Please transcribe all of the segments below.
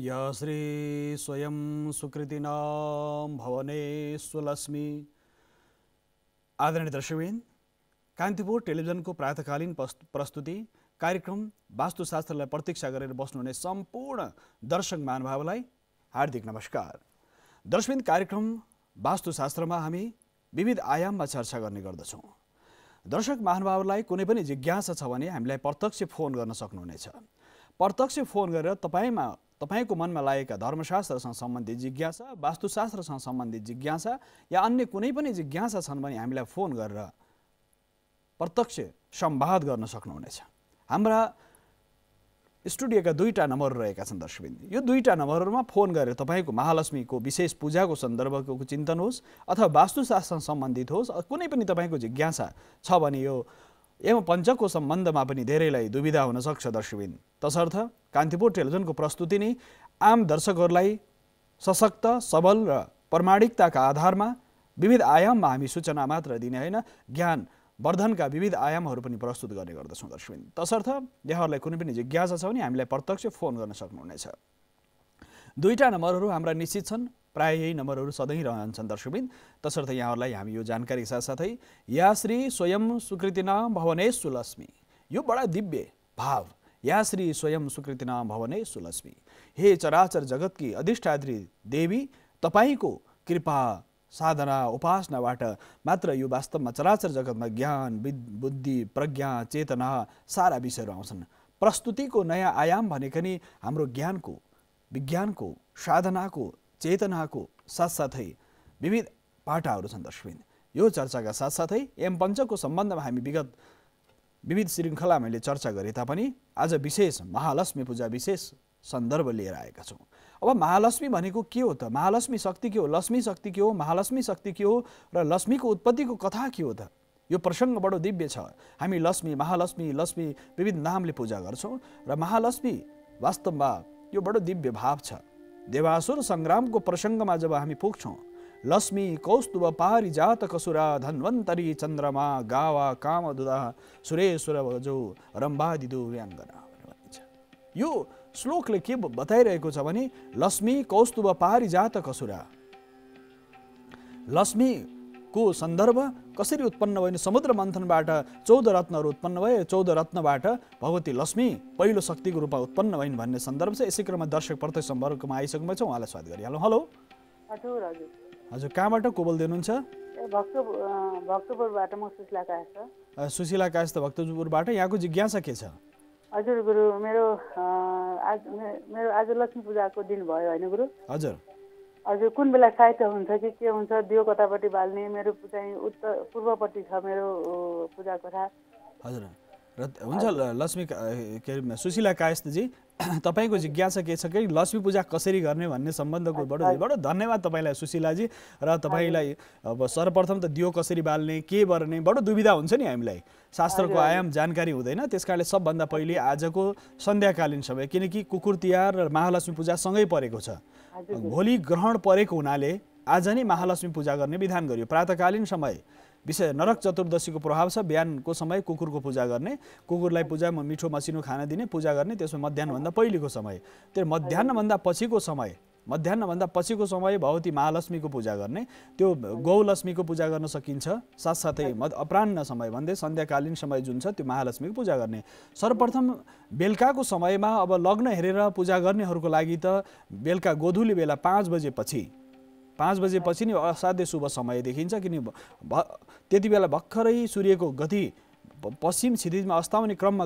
या श्री स्वयं सुकृतिनां भवनेश्वलक्ष्मी। आदरणीय दर्शकवृन्द, कान्तिपुर टेलिभिजनको प्रातकालीन प्रस्तुति कार्यक्रम वास्तुशास्त्रलाई प्रतीक्षा गरेर बस्नुहुने सम्पूर्ण दर्शक महानुभावलाई हार्दिक नमस्कार। दर्शकवृन्द, कार्यक्रम वास्तुशास्त्रमा हामी विविध आयाममा चर्चा गर्ने गर्दछौँ। दर्शक महानुभावलाई कुनै पनि जिज्ञासा छ भने हामीलाई प्रत्यक्ष फोन गर्न सक्नुहुनेछ। प्रत्यक्ष फोन गरेर तपाईको मनमा लागेका धर्मशास्त्रसँग सम्बन्धित जिज्ञासा, वास्तुशास्त्रसँग सम्बन्धित जिज्ञासा या अन्य कुनै पनि जिज्ञासा छन् भने हामीलाई फोन गरेर प्रत्यक्ष संवाद गर्न सक्नुहुनेछ। हाम्रा स्टुडियोका दुईटा नम्बर रहेका छन् दर्शकवृन्द। यो दुईटा नम्बरहरूमा फोन गरेर तपाईको महालक्ष्मीको विशेष पूजाको सन्दर्भको चिन्तन होस् अथवा वास्तुशास्त्रसँग सम्बन्धित होस्, कुनै पनि तपाईको जिज्ञासा छ भने यो एवं पञ्चको सम्बन्धमा पनि धेरैलाई दुविधा हुन सक्छ दर्शकवृन्द। तसर्थ कान्तिपुर टेलिभिजनको प्रस्तुति नै आम दर्शकहरूलाई सशक्त, सबल र प्रामाणिकताका आधारमा विविध आयाममा हामी सूचना मात्र दिने होइन, ज्ञान वर्धनका विविध आयामहरू पनि प्रस्तुत गर्ने गर्दछौँ दर्शकवृन्द। तसर्थ यहाँहरूलाई कुनै पनि जिज्ञासा छ भने हामीलाई प्रत्यक्ष फोन गर्न सक्नुहुनेछ। दुईटा नम्बरहरू हाम्रा निश्चित छन्, प्राय यही नम्बरहरू सधैँ रहन्छन् दर्शकवृन्द। तसर्थ यहाँहरूलाई हामी यो जानकारी साथसाथै या श्री स्वयं सुकृतिनां भवनेश्वलक्ष्मी, यो बडा दिव्य भाव, या श्री स्वयं सुकृतिनां भवनेश्वलक्ष्मी, हे चराचर जगतकी अधिष्ठात्री देवी, तपाईको कृपा साधना उपासनाबाट मात्र यो वास्तवमा चराचर जगतमा ज्ञान, बुद्धि, प्रज्ञा, चेतना सारा विषयहरू आउँछन्। प्रस्तुतिको नयाँ आयाम भनेको नि हाम्रो ज्ञानको, विज्ञानको, साधनाको, चेतनाको साथसाथै विविध पाटाहरू छन् दर्शकवृन्द। यो चर्चाका साथसाथै एम पञ्चको सम्बन्धमा हामी विविध श्रृङ्खला मैले चर्चा गरे तापनि आज विशेष महालक्ष्मी पूजा विशेष सन्दर्भ लिएर आएका छौँ। अब महालक्ष्मी भनेको के हो त? महालक्ष्मी शक्ति के हो? लक्ष्मी शक्ति के हो? महालक्ष्मी शक्ति के हो? र लक्ष्मीको उत्पत्तिको कथा के हो त? यो प्रसङ्ग बडो दिव्य छ। हामी लक्ष्मी, महालक्ष्मी, लक्ष्मी विविध नामले पूजा गर्छौँ र महालक्ष्मी वास्तवमा यो बडो दिव्य भाव छ। देवासुर सङ्ग्रामको प्रसङ्गमा जब हामी पुग्छौँ, लक्ष्मी कौस्तुभ पारिजात कसुरा धन्वन्तरी चन्द्रमा गावा कामदुदा सुरेश्वर जो रम्बादिदु व्याङ्गना भनिन्छ। यो श्लोकले के बताइरहेको छ भने लक्ष्मी कौस्तुभ पारिजात कसुरा, लक्ष्मीको सन्दर्भ कसरी उत्पन्न भयो भने समुद्र मन्थनबाट 14 रत्नहरू उत्पन्न भए, 14 रत्नबाट भगवती लक्ष्मी पहिलो शक्तिको रूपमा उत्पन्न भइन् भन्ने सन्दर्भ छ। यसै क्रममा दर्शक प्रत्यक्ष सम्पर्कमा आइसक्नु छ, उहाँलाई स्वागत गरिहालौँ। हेलो हजुर हजुर हजुर, कहाँबाट को बोल्दै हुनुहुन्छ? भक्तपुरबाट म सुशीला कायस्थ। सुशीला कायस्थ भक्तपुरबाट। यहाँको जिज्ञासा के छ? हजुर गुरु, मेरो आज लक्ष्मी पूजाको दिन भयो होइन गुरु? हजुर हजुर, कुन बेला साहित्य हुन्छ कि के हुन्छ? दियो कतापट्टि बाल्ने? मेरो चाहिँ पूर्वपट्टि छ मेरो पूजा कोठा। हजुर हुन्छ। लक्ष्मी के अरे सुशीला कायस्थजी, तपाईँको जिज्ञासा के छ कि लक्ष्मी पूजा कसरी गर्ने भन्ने सम्बन्धको बडो धन्यवाद तपाईँलाई सुशीलाजी। र तपाईँलाई अब सर्वप्रथम त दियो कसरी बाल्ने, के गर्ने बडो दुविधा हुन्छ नि हामीलाई, शास्त्रको आयाम जानकारी हुँदैन। त्यसकारणले सबभन्दा पहिले आजको सन्ध्याकालीन समय, किनकि कुकुर तिहार र महालक्ष्मी पूजा सँगै परेको छ, भोलि ग्रहण परेको हुनाले आज नै महालक्ष्मी पूजा गर्ने विधान गरियो। प्रातकालीन समय विषय नरक चतुर्दशीको प्रभाव छ, बिहानको समय कुकुरको पूजा गर्ने, कुकुरलाई पूजा मिठो मसिनो खाना दिने, पूजा गर्ने। त्यसमा मध्याह्नभन्दा पहिलेको समय, त्यो मध्याह्नभन्दा पछिको समय भगवती महालक्ष्मीको पूजा गर्ने, त्यो गौलक्ष्मीको पूजा गर्न सकिन्छ। साथसाथै अपराह्न समय भन्दै सन्ध्याकालीन समय जुन छ त्यो महालक्ष्मीको पूजा गर्ने। सर्वप्रथम बेलुकाको समयमा अब लग्न हेरेर पूजा गर्नेहरूको लागि त बेलुका गोधुली बेला 5 बजेपछि नि असाध्य शुभ समय देखिन्छ, किन त्यति बेला भर्खरै सूर्यको गति पश्चिम क्षितिजमा अस्ताउने क्रममा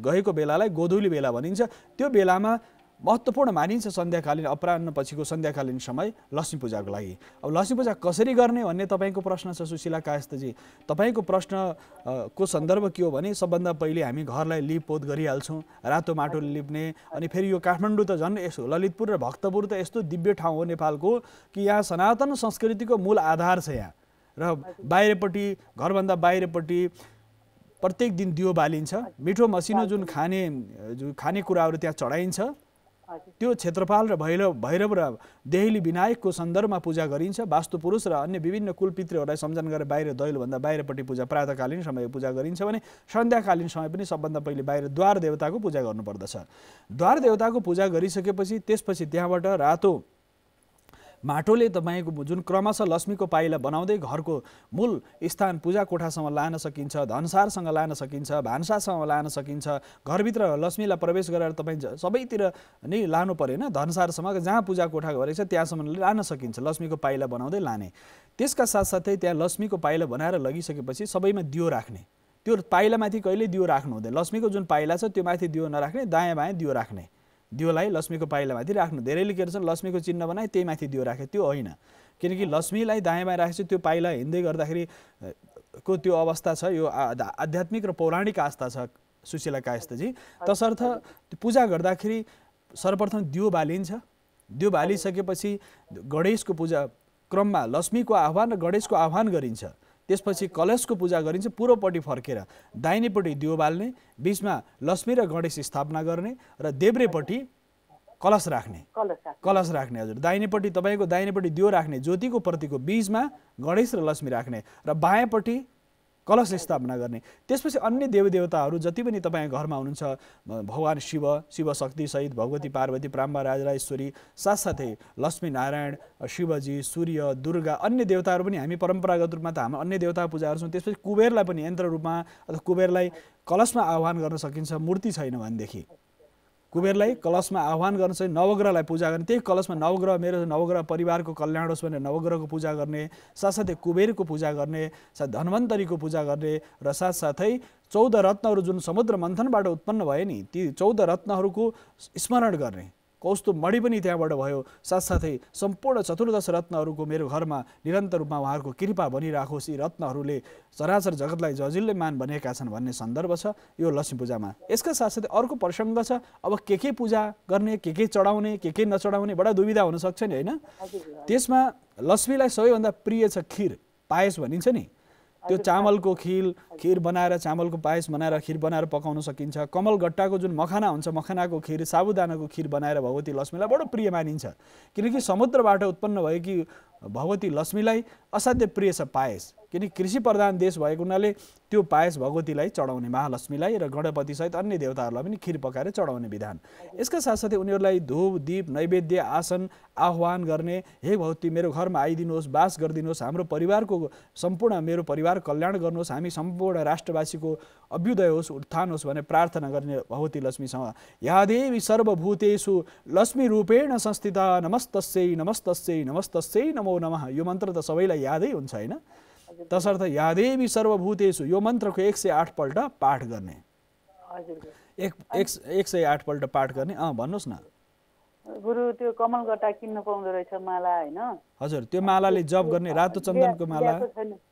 गएको बेलालाई गोधुली बेला भनिन्छ। त्यो बेलामा महत्त्वपूर्ण मानिन्छ सन्ध्याकालीन, अपराह्न पछिको सन्ध्याकालीन समय लक्ष्मी पूजाको लागि। अब लक्ष्मी पूजा कसरी गर्ने भन्ने तपाईँको प्रश्न छ सुशीला कायस्थजी। तपाईँको प्रश्नको सन्दर्भ के हो भने सबभन्दा पहिले हामी घरलाई लिपपोत गरिहाल्छौँ, रातो माटोले लिप्ने। अनि फेरि यो काठमाडौँ त झन् यसो, ललितपुर र भक्तपुर त यस्तो दिव्य ठाउँ हो नेपालको कि यहाँ सनातन संस्कृतिको मूल आधार छ यहाँ। र बाहिरपट्टि, घरभन्दा बाहिरपट्टि प्रत्येक दिन दियो बालिन्छ, मिठो मसिनो जुन खाने कुराहरू त्यहाँ चढाइन्छ। त्यो क्षेत्रपाल र भैरव र देहली विनायकको सन्दर्भमा पूजा गरिन्छ। वास्तु पुरुष र अन्य विभिन्न कुलपितृहरूलाई सम्झना गरेर बाहिर दैलोभन्दा बाहिरपट्टि पूजा प्रातःकालीन समय पूजा गरिन्छ भने सन्ध्याकालीन समय पनि सबभन्दा पहिले बाहिर द्वार देवताको पूजा गर्नुपर्दछ। द्वार देवताको पूजा गरिसकेपछि त्यसपछि त्यहाँबाट रातो माटोले तपाईँको जुन क्रमशः लक्ष्मीको पाइला बनाउँदै घरको मूल स्थान पूजा कोठासम्म लान सकिन्छ, धनसारसँग लान सकिन्छ, भान्सासँग लान सकिन्छ। घरभित्र लक्ष्मीलाई प्रवेश गरेर तपाईँ सबैतिर नै लानु परेन, धनसारसम्म जहाँ पूजा कोठा गरेको छ त्यहाँसम्म लान सकिन्छ लक्ष्मीको पाइला बनाउँदै लाने। त्यसका साथसाथै त्यहाँ लक्ष्मीको पाइला बनाएर लगिसकेपछि सबैमा दियो राख्ने। त्यो पाइलामाथि कहिले दियो राख्नु हुँदैन। लक्ष्मीको जुन पाइला छ त्यो माथि दियो नराख्ने, दायाँ बायाँ दियो राख्ने। दियोलाई लक्ष्मीको पाइलामाथि राख्नु। धेरैले के गर्छन् लक्ष्मीको चिन्ह बनाए त्यही माथि दियो राखे, त्यो होइन। किनकि लक्ष्मीलाई दायाँ बायाँ राखेपछि त्यो पाइला हिँड्दै गर्दाखेरि को त्यो अवस्था छ, यो आध्यात्मिक र पौराणिक आस्था छ सुशीला कायस्थजी। तसर्थ पूजा गर्दाखेरि सर्वप्रथम दियो बालिन्छ। दियो बालिसकेपछि गणेशको पूजा क्रममा लक्ष्मीको आह्वान र गणेशको आह्वान गरिन्छ। त्यसपछि कलशको पूजा गरिन्छ। पूर्वपट्टि फर्केर दाहिनेपट्टि दियो बाल्ने, बिचमा लक्ष्मी र गणेश स्थापना गर्ने र देब्रेपट्टि कलश राख्ने। कलश राख्ने हजुर। दाहिनेपट्टि तपाईँको दाहिनेपट्टि दियो राख्ने ज्योतिको प्रतीकको, बिचमा गणेश र लक्ष्मी राख्ने र बायाँपट्टि कलश स्थापना गर्ने। त्यसपछि अन्य देवदेवताहरू जति पनि तपाईँ घरमा हुनुहुन्छ, भगवान शिव, शिवशक्ति सहित भगवती पार्वती, ब्रह्मा राजराजेश्वरी, साथसाथै लक्ष्मी नारायण, शिवजी, सूर्य, दुर्गा, अन्य देवताहरू पनि हामी परम्परागत रूपमा त हाम्रो अन्य देवता पूजा गर्छौँ। त्यसपछि कुबेरलाई पनि यन्त्र रूपमा अथवा कुबेरलाई कलशमा आह्वान गर्न सकिन्छ। मूर्ति छैन भनेदेखि कुबेरलाई कलशमा आह्वान गर्न चाहिँ नवग्रहलाई पूजा गर्ने। त्यही कलशमा नवग्रह, मेरो नवग्रह परिवारको कल्याण होस् भनेर नवग्रहको पूजा गर्ने, साथसाथै कुबेरको पूजा गर्ने, धन्वन्तरीको पूजा गर्ने र साथसाथै 14 रत्नहरू जुन समुद्र मन्थनबाट उत्पन्न भए नि ती 14 रत्नहरूको स्मरण गर्ने। कौस्तुभ मणि पनि त्यहाँबाट भयो। साथसाथै सम्पूर्ण 14 रत्नहरूको मेरो घरमा निरन्तर रूपमा उहाँहरूको कृपा बनिराखोस्। यी रत्नहरूले चराचर जगतलाई जजिल्यमान बनेका छन् भन्ने सन्दर्भ छ यो लक्ष्मी पूजामा। यसका साथसाथै अर्को प्रसङ्ग छ, अब के पूजा गर्ने, के चढाउने, के नचढाउने बडा दुविधा हुनसक्छ नि होइन। त्यसमा लक्ष्मीलाई सबैभन्दा प्रिय छ खिर, पायस भनिन्छ नि। त्यो चामलको खिर बनाएर, चामलको पायस बनाएर खिर बनाएर पकाउन सकिन्छ। कमलगट्टाको जुन मखाना हुन्छ, मखानाको खिर, साबुदानाको खिर बनाएर भगवती लक्ष्मीलाई बडो प्रिय मानिन्छ। किनकि समुद्रबाट उत्पन्न भएकी भगवती लक्ष्मीलाई असाध्य प्रिय छ पायस। किनकि कृषि प्रधान देश भएको हुनाले त्यो पायस भगवतीलाई चढाउने, महालक्ष्मीलाई र गणपति सहित अन्य देवताहरूलाई पनि खिर पकाएर चढाउने विधान। यसका साथसाथै उनीहरूलाई धूप दीप नैवेद्य आसन आह्वान गर्ने, हे भगवती मेरो घरमा आइदिनुहोस्, वास गरिदिनुहोस्, हाम्रो परिवारको सम्पूर्ण मेरो परिवार कल्याण गर्नुहोस्, हामी सम्पूर्ण राष्ट्रवासीको अभ्युदय होस्, उत्थान होस् भनेर प्रार्थना गर्ने भगवती लक्ष्मीसँग। या देवी सर्वभूतेषु लक्ष्मी रूपेण संस्थिता नमस्तस्यै नमस्तस्यै नमस्तस्यै नमो नमः। यो मन्त्र त सबैलाई यादै हुन्छ होइन। तसर्थ या देवी सर्वभूतेषु यो मन्त्रको 108 पल्ट पाठ गर्ने। 108 पल्ट पाठ गर्ने। भन्नुहोस् न गुरु। त्यो कमलगट्टा किन्न पाउँदो रहेछ माला होइन? हजुर, त्यो मालाले जप गर्ने, रातो चन्दनको माला।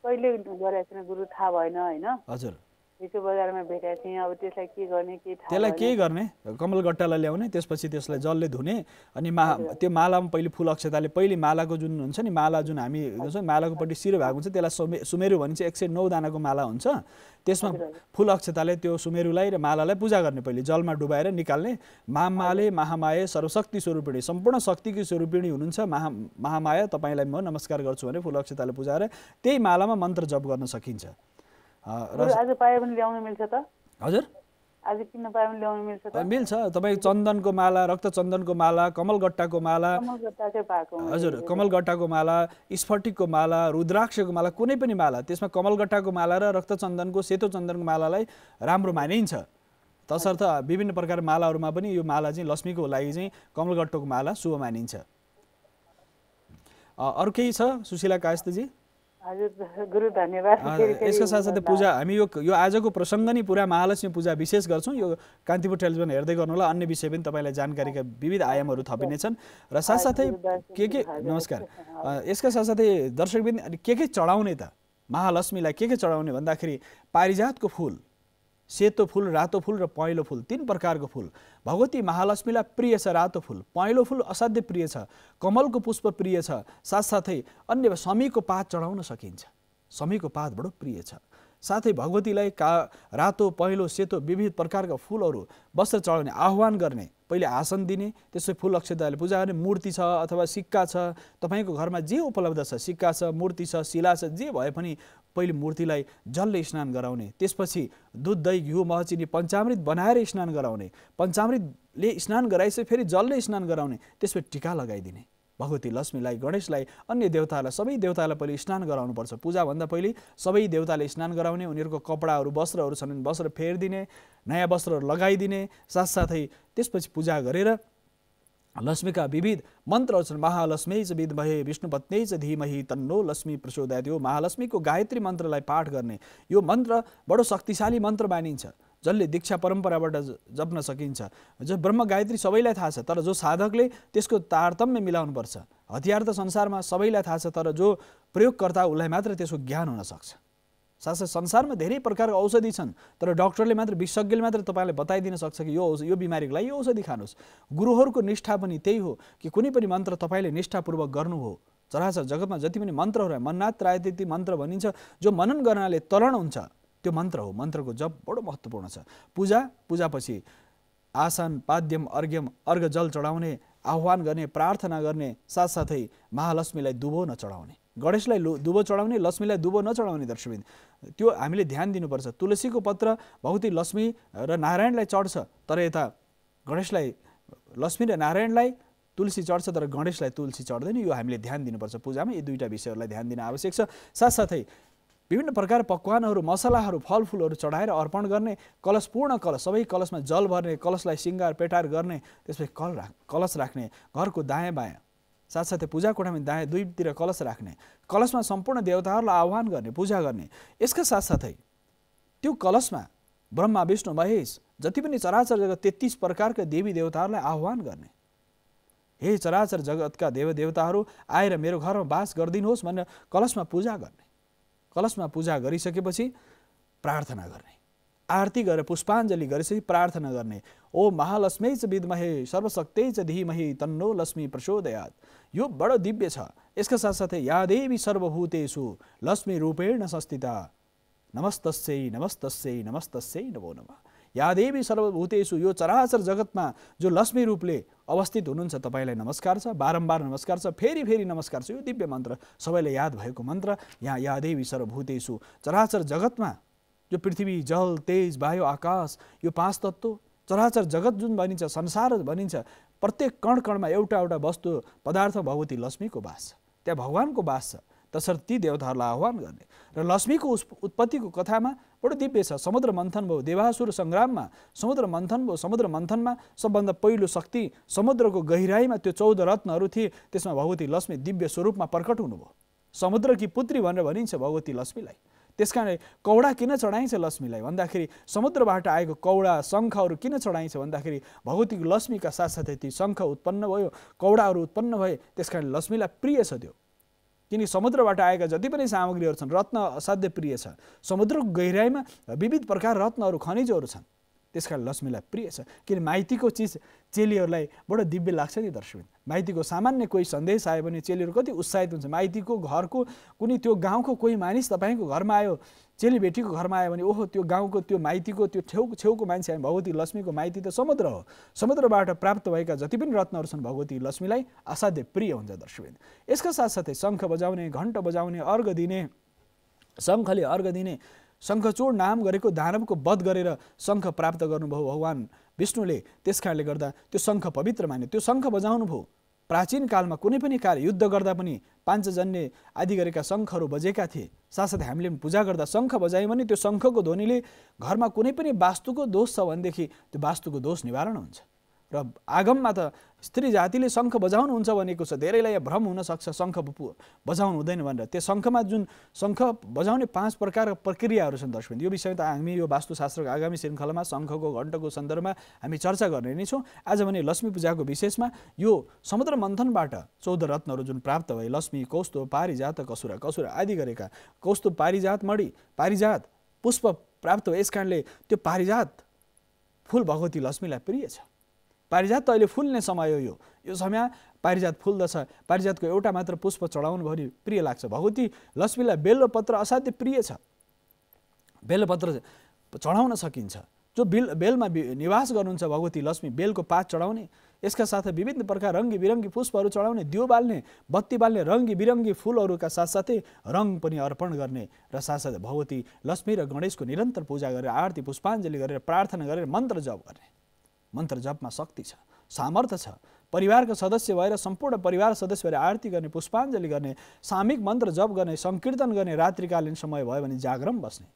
कहिले गरेको छैन गुरु, थाहा भएन होइन। हजुर, हिजो बजारमा भेटेको थिएँ। अब त्यसलाई के गर्ने के थाहा, त्यसलाई के गर्ने, कमलगट्टालाई ल्याउने, त्यसपछि त्यसलाई जलले धुने, अनि त्यो मालामा पहिले फुल अक्षताले, पहिले मालाको जुन हुन्छ नि, माला जुन हामी हुन्छ मालाको पट्टि शिर भाग हुन्छ त्यसलाई सुमेरु भनिन्छ। 109 दानाको माला हुन्छ। त्यसमा फुल अक्षताले त्यो सुमेरुलाई र मालालाई पूजा गर्ने, पहिले जलमा डुबाएर निकाल्ने। महामाले महामाया सर्वशक्ति स्वरूपिणी, सम्पूर्ण शक्तिकी स्वरूपिणी हुनुहुन्छ महामाया, तपाईँलाई म नमस्कार गर्छु भने फुल अक्षताले पूजा गरेर त्यही मालामा मन्त्र जप गर्न सकिन्छ। आज पाए पनि ल्याउन मिल्छ त? हजुर, आज किन्न पाए पनि ल्याउन मिल्छ त? मिल्छ। तपाईँ चन्दनको माला, रक्त चन्दनको माला, कमलगट्टाको माला, हजुर कमलगट्टाको माला, स्फटिकको माला, रुद्राक्षको माला, कुनै पनि माला, त्यसमा कमलगट्टाको माला र रक्त चन्दनको, सेतो चन्दनको मालालाई राम्रो मानिन्छ। तसर्थ विभिन्न प्रकार मालाहरूमा पनि यो माला चाहिँ लक्ष्मीको लागि चाहिँ कमलगट्टाको माला शुभ मानिन्छ। अरू केही छ सुशीला कायस्थजी? हजुर गुरु धन्यवाद। यसका साथसाथै पूजा हामी यो आजको प्रसङ्ग नै पुरा महालक्ष्मी पूजा विशेष गर्छौँ। यो कान्तिपुर टेलिभिजन हेर्दै गर्नु होला। अन्य विषय पनि तपाईँलाई जानकारीका विविध आयामहरू थपिनेछन् र साथसाथै के नमस्कार। यसका साथसाथै दर्शकबिन के चढाउने त महालक्ष्मीलाई, के चढाउने भन्दाखेरि पारिजातको फुल, सेतो फुल, रातो फुल र पहेँलो फुल, 3 प्रकारको फुल भगवती महालक्ष्मीलाई प्रिय छ। रातो फुल, पहेँलो फुल असाध्य प्रिय छ, कमलको पुष्प प्रिय छ, साथसाथै अन्य शमीको पात चढाउन सकिन्छ। शमीको पात बडो प्रिय छ। साथै भगवतीलाई रातो पहेँलो सेतो विविध प्रकारका फुलहरू वस्त्र चढाउने आह्वान गर्ने, पहिले आसन दिने, त्यसपछि फुल अक्षताले पूजा गर्ने। मूर्ति छ अथवा सिक्का छ, तपाईँको घरमा जे उपलब्ध छ, सिक्का छ, मूर्ति छ, शिला छ, जे भए पनि पहिले मूर्तिलाई जलले स्नान गराउने, त्यसपछि दुध दही घिउ मह चिनी पञ्चामृत बनाएर स्नान गराउने, पञ्चामृतले स्नान गराएपछि फेरि जलले स्नान गराउने, त्यसपछि टिका लगाइदिने। भगवती लक्ष्मीलाई, गणेशलाई, अन्य देवतालाई, सबै देवतालाई पहिले स्नान गराउनुपर्छ। पूजाभन्दा पहिले सबै देवताले स्नान गराउने, उनीहरूको कपडाहरू वस्त्रहरू छन् भने वस्त्र फेरिदिने, नयाँ वस्त्रहरू लगाइदिने। साथसाथै त्यसपछि पूजा गरेर लक्ष्मीका विविध मन्त्रहरू छन्। महालक्ष्मी च विद्महे विष्णुपत्नी च धीमहि तन्नो लक्ष्मी प्रचोदयात्। यो महालक्ष्मीको गायत्री मन्त्रलाई पाठ गर्ने। यो मन्त्र बडो शक्तिशाली मन्त्र मानिन्छ, जसले दीक्षा परम्पराबाट जप्न सकिन्छ। जो ब्रह्म गायत्री सबैलाई थाहा छ, तर जो साधकले त्यसको तारतम्य मिलाउनुपर्छ। हतियार त संसारमा सबैलाई थाहा छ, तर जो प्रयोगकर्ता उसलाई मात्र त्यसको ज्ञान हुन सक्छ। साथै संसारमा धेरै प्रकारका औषधि छन्, तर डाक्टरले मात्र, विशेषज्ञले मात्र तपाईँलाई बताइदिन सक्छ कि यो बिमारीको लागि यो औषधि खानुहोस्। गुरुहरूको निष्ठा पनि त्यही हो कि कुनै पनि मन्त्र तपाईँले निष्ठापूर्वक गर्नु हो। चराचर जगतमा जति पनि मन्त्रहरू मन्नाथ त्रायतीति मन्त्र भनिन्छ, जो मनन गर्नाले तरण हुन्छ, त्यो मन्त्र हो। मन्त्रको जप बडो महत्त्वपूर्ण छ। पूजापछि आसन पाद्यम अर्घ्यम अर्घ जल चढाउने, आह्वान गर्ने, प्रार्थना गर्ने, साथसाथै महालक्ष्मीलाई दुबो नचढाउने, गणेशलाई दुबो चढाउने, लक्ष्मीलाई दुबो नचढाउने। दर्शकवृन्द, त्यो हामीले ध्यान दिनुपर्छ। तुलसीको पत्र भगवती लक्ष्मी र नारायणलाई चढ्छ, तर यता गणेशलाई, लक्ष्मी र नारायणलाई तुलसी चढ्छ, तर गणेशलाई तुलसी चढ्दैन। यो हामीले ध्यान दिनुपर्छ पूजामा। यी दुईटा विषयहरूलाई ध्यान दिन आवश्यक छ। साथसाथै विभिन्न प्रकार पकवानहरू, मसलाहरू, फलफुलहरू चढाएर अर्पण गर्ने। कलश, पूर्ण कलश, सबै कलशमा जल भर्ने, कलशलाई सिङ्गार पेटार गर्ने, त्यसपछि कलश राख्ने, घरको दायाँ बायाँ, साथसाथै पूजा कोठामा दायाँ दुईतिर कलश राख्ने, कलशमा सम्पूर्ण देवताहरूलाई आह्वान गर्ने, पूजा गर्ने। यसका साथसाथै त्यो कलशमा ब्रह्मा विष्णु महेश जति पनि चराचर जगत 33 प्रकारका देवी देवताहरूलाई आह्वान गर्ने। हे चराचर जगतका देवदेवताहरू आएर मेरो घरमा वास गरिदिनुहोस् भनेर कलशमा पूजा गर्ने। कलशमा पूजा गरिसकेपछि प्रार्थना गर्ने, आरती गरेर पुष्पाञ्जली गरेपछि प्रार्थना गर्ने। ओ महालक्ष्मी च विद्महे सर्वशक्ति च धीमहि तन्नो लक्ष्मी प्रचोदयात्। यो बडो दिव्य छ। यसका साथसाथै या देवी सर्वभूतेषु लक्ष्मी रूपेण संस्थिता नमस्तस्यै नमस्तस्यै नमस्तस्यै नमो नमः। या देवी सर्वभूतेषु, यो चराचर जगतमा जो लक्ष्मी रूपले अवस्थित हुनुहुन्छ, तपाईँलाई नमस्कार छ, बारम्बार नमस्कार छ, फेरि फेरि नमस्कार छ। यो दिव्य मन्त्र सबैलाई याद भएको मन्त्र। यहाँ या देवी सर्वभूतेषु, चराचर जगतमा जो पृथ्वी जल तेज वायु आकाश, यो 5 तत्त्व चराचर जगत जुन भनिन्छ, संसार भनिन्छ, प्रत्येक कण कणमा एउटा एउटा वस्तु पदार्थ भगवती लक्ष्मीको वास छ, त्यहाँ भगवानको वास छ। तसर्थ ती देवताहरूलाई आह्वान गर्ने। र लक्ष्मीको उत्पत्तिको कथामा बडो दिव्य छ। समुद्र मन्थन भयो, देवासुर सङ्ग्राममा समुद्र मन्थन भयो। समुद्र मन्थनमा सबभन्दा पहिलो शक्ति, समुद्रको गहिराईमा त्यो 14 रत्नहरू थिए, त्यसमा भगवती लक्ष्मी दिव्य स्वरूपमा प्रकट हुनुभयो। समुद्रकी पुत्री भनेर भनिन्छ भगवती लक्ष्मीलाई। त्यसकारण कौडा किन चढाइन्छ लक्ष्मीलाई भन्दाखेरि, समुद्रबाट आएको कौडा शङ्खहरू किन चढाइन्छ भन्दाखेरि, भगवती लक्ष्मीका साथसाथै ती शङ्ख उत्पन्न भयो, कौडाहरू उत्पन्न भए, त्यसकारण लक्ष्मीलाई प्रिय छ त्यो। किनकि समुद्रबाट आएका जति पनि सामग्रीहरू छन्, रत्न असाध्य प्रिय छ। समुद्रको गहिराईमा विविध प्रकार रत्नहरू, खनिजहरू छन्, त्यसकारण लक्ष्मीलाई प्रिय छ। किन माइतीको चिज चेलीहरूलाई बडो दिव्य लाग्छ नि दर्शकवृन्द। माइतीको सामान्य कोही सन्देश आयो भने चेलीहरू कति उत्साहित हुन्छ। माइतीको घरको कुनै त्यो गाउँको कोही मानिस तपाईँको घरमा आयो, चेली बेटीको घरमा आयो भने, ओहो त्यो गाउँको त्यो माइतीको त्यो छेउको मान्छे आयो। भगवती लक्ष्मीको माइती त समुद्र हो। समुद्रबाट प्राप्त भएका जति पनि रत्नहरू छन्, भगवती लक्ष्मीलाई असाध्य प्रिय हुन्छ दर्शकवृन्द। यसका साथसाथै शङ्ख बजाउने, घण्ट बजाउने, अर्घ दिने, शङ्खले अर्घ दिने। शङ्खचूड नाम गरेको दानवको वध गरेर शङ्ख प्राप्त गर्नुभयो भगवान विष्णुले। त्यसकारणले गर्दा त्यो शङ्ख पवित्र मान्यो। त्यो शङ्ख बजाउनु भयो। प्राचीन कालमा कुनै पनि कार्य, युद्ध गर्दा पनि पाञ्चजन्य आदि गरेका शङ्खहरू बजेका थिए। साथसाथै हामीले पूजा गर्दा शङ्ख बजायौँ भने त्यो शङ्खको ध्वनिले घरमा कुनै पनि वास्तुको दोष छ भनेदेखि त्यो वास्तुको दोष निवारण हुन्छ। र आगममा त स्त्री जातिले शङ्ख बजाउनुहुन्छ भनेको छ। धेरैलाई भ्रम हुनसक्छ शङ्ख बजाउनु हुँदैन भनेर। त्यो शङ्खमा जुन शङ्ख बजाउने 5 प्रकारका प्रक्रियाहरू छन् दर्शकवृन्द। यो विषय त हामी यो वास्तुशास्त्रको आगामी श्रृङ्खलामा शङ्खको घण्टको सन्दर्भमा हामी चर्चा गर्ने नै छौँ। आज भने लक्ष्मी पूजाको विशेषमा यो समुद्र मन्थनबाट 14 रत्नहरू जुन प्राप्त भए, लक्ष्मी, कौस्तुभ, पारिजात, कसुरा आदि गरेका, कौस्तुभ, पारिजात, मणि, पारिजात पुष्प प्राप्त भए। यसकारणले त्यो पारिजात फुल भगवती लक्ष्मीलाई प्रिय छ। पारिजात त अहिले फुल्ने समय हो। यो समय पारिजात फुल्दछ। पारिजातको एउटा मात्र पुष्प चढाउनु भने प्रिय लाग्छ। भगवती लक्ष्मीलाई बेल्लो पत्र असाध्य प्रिय छ। बेलपत्र चढाउन सकिन्छ। जो बेलमा निवास गर्नुहुन्छ भगवती लक्ष्मी, बेलको पात चढाउने, यसका साथै विभिन्न प्रकार रङ्गी बिरङ्गी पुष्पहरू चढाउने, दियो बाल्ने, बत्ती बाल्ने, रङ्गी बिरङ्गी फुलहरूका साथसाथै रङ पनि अर्पण गर्ने र साथसाथै भगवती लक्ष्मी र गणेशको निरन्तर पूजा गरेर आरती पुष्पाञ्जली गरेर प्रार्थना गरेर मन्त्र जप गर्ने। मन्त्र जपमा शक्ति छ, सामर्थ्य छ। परिवारका सदस्य भएर सम्पूर्ण परिवार सदस्य भएर आरती गर्ने, पुष्पाञ्जली गर्ने, सामूहिक मन्त्र जप गर्ने, संकीर्तन गर्ने, रात्रिकालीन समय भयो भने जागरण बस्ने।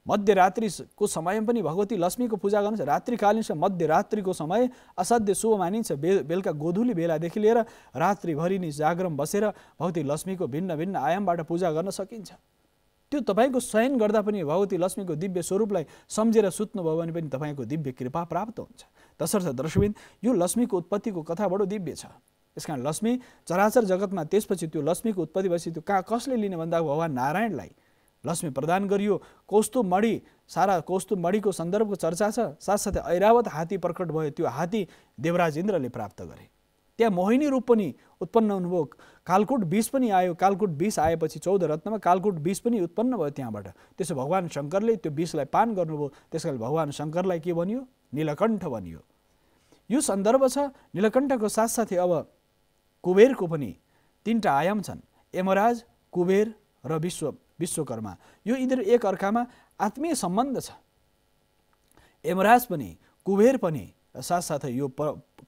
मध्यरात्रिको समय पनि भगवती लक्ष्मीको पूजा गर्नुहुन्छ। रात्रिकालीन मध्यरात्रिको समय असाध्य शुभ मानिन्छ। बेलुका गोधुली बेलादेखि लिएर रात्रिभरि नै जागरण बसेर भगवती लक्ष्मीको भिन्न भिन्न आयामबाट पूजा गर्न सकिन्छ। त्यो तपाईँको शयन गर्दा पनि भगवती लक्ष्मीको दिव्य स्वरूपलाई सम्झेर सुत्नुभयो भने पनि तपाईँको दिव्य कृपा प्राप्त हुन्छ। तसर्थ दर्शकबिन, यो लक्ष्मीको उत्पत्तिको कथा बडो दिव्य छ। यसकारण लक्ष्मी चराचर जगतमा त्यसपछि त्यो लक्ष्मीको उत्पत्ति भएपछि त्यो कसले लिने भन्दा भगवान नारायणलाई लक्ष्मी प्रदान गरियो। कौस्तुभ मणि, सारा कौस्तुभ मणिको सन्दर्भको चर्चा छ। साथसाथै ऐरावत हात्ती प्रकट भयो, त्यो हात्ती देवराज इन्द्रले प्राप्त गरे। त्यहाँ मोहिनी रूप पनि उत्पन्न हुनुभयो। कालकुट विष पनि आयो। कालकुट विष आएपछि 14 रत्नमा कालकुट विष पनि उत्पन्न भयो त्यहाँबाट। त्यसो भगवान शङ्करले त्यो विषलाई पान गर्नुभयो। त्यसकारण भगवान शङ्करलाई के भनियो? नीलकण्ठ भनियो। यो सन्दर्भ छ। नीलकण्ठको साथसाथै अब कुबेरको पनि 3टा आयाम छन्, यमराज, कुबेर र विश्वकर्मा। यो यिनीहरू एक अर्कामा आत्मीय सम्बन्ध छ। यमराज पनि कुबेर पनि साथसाथै यो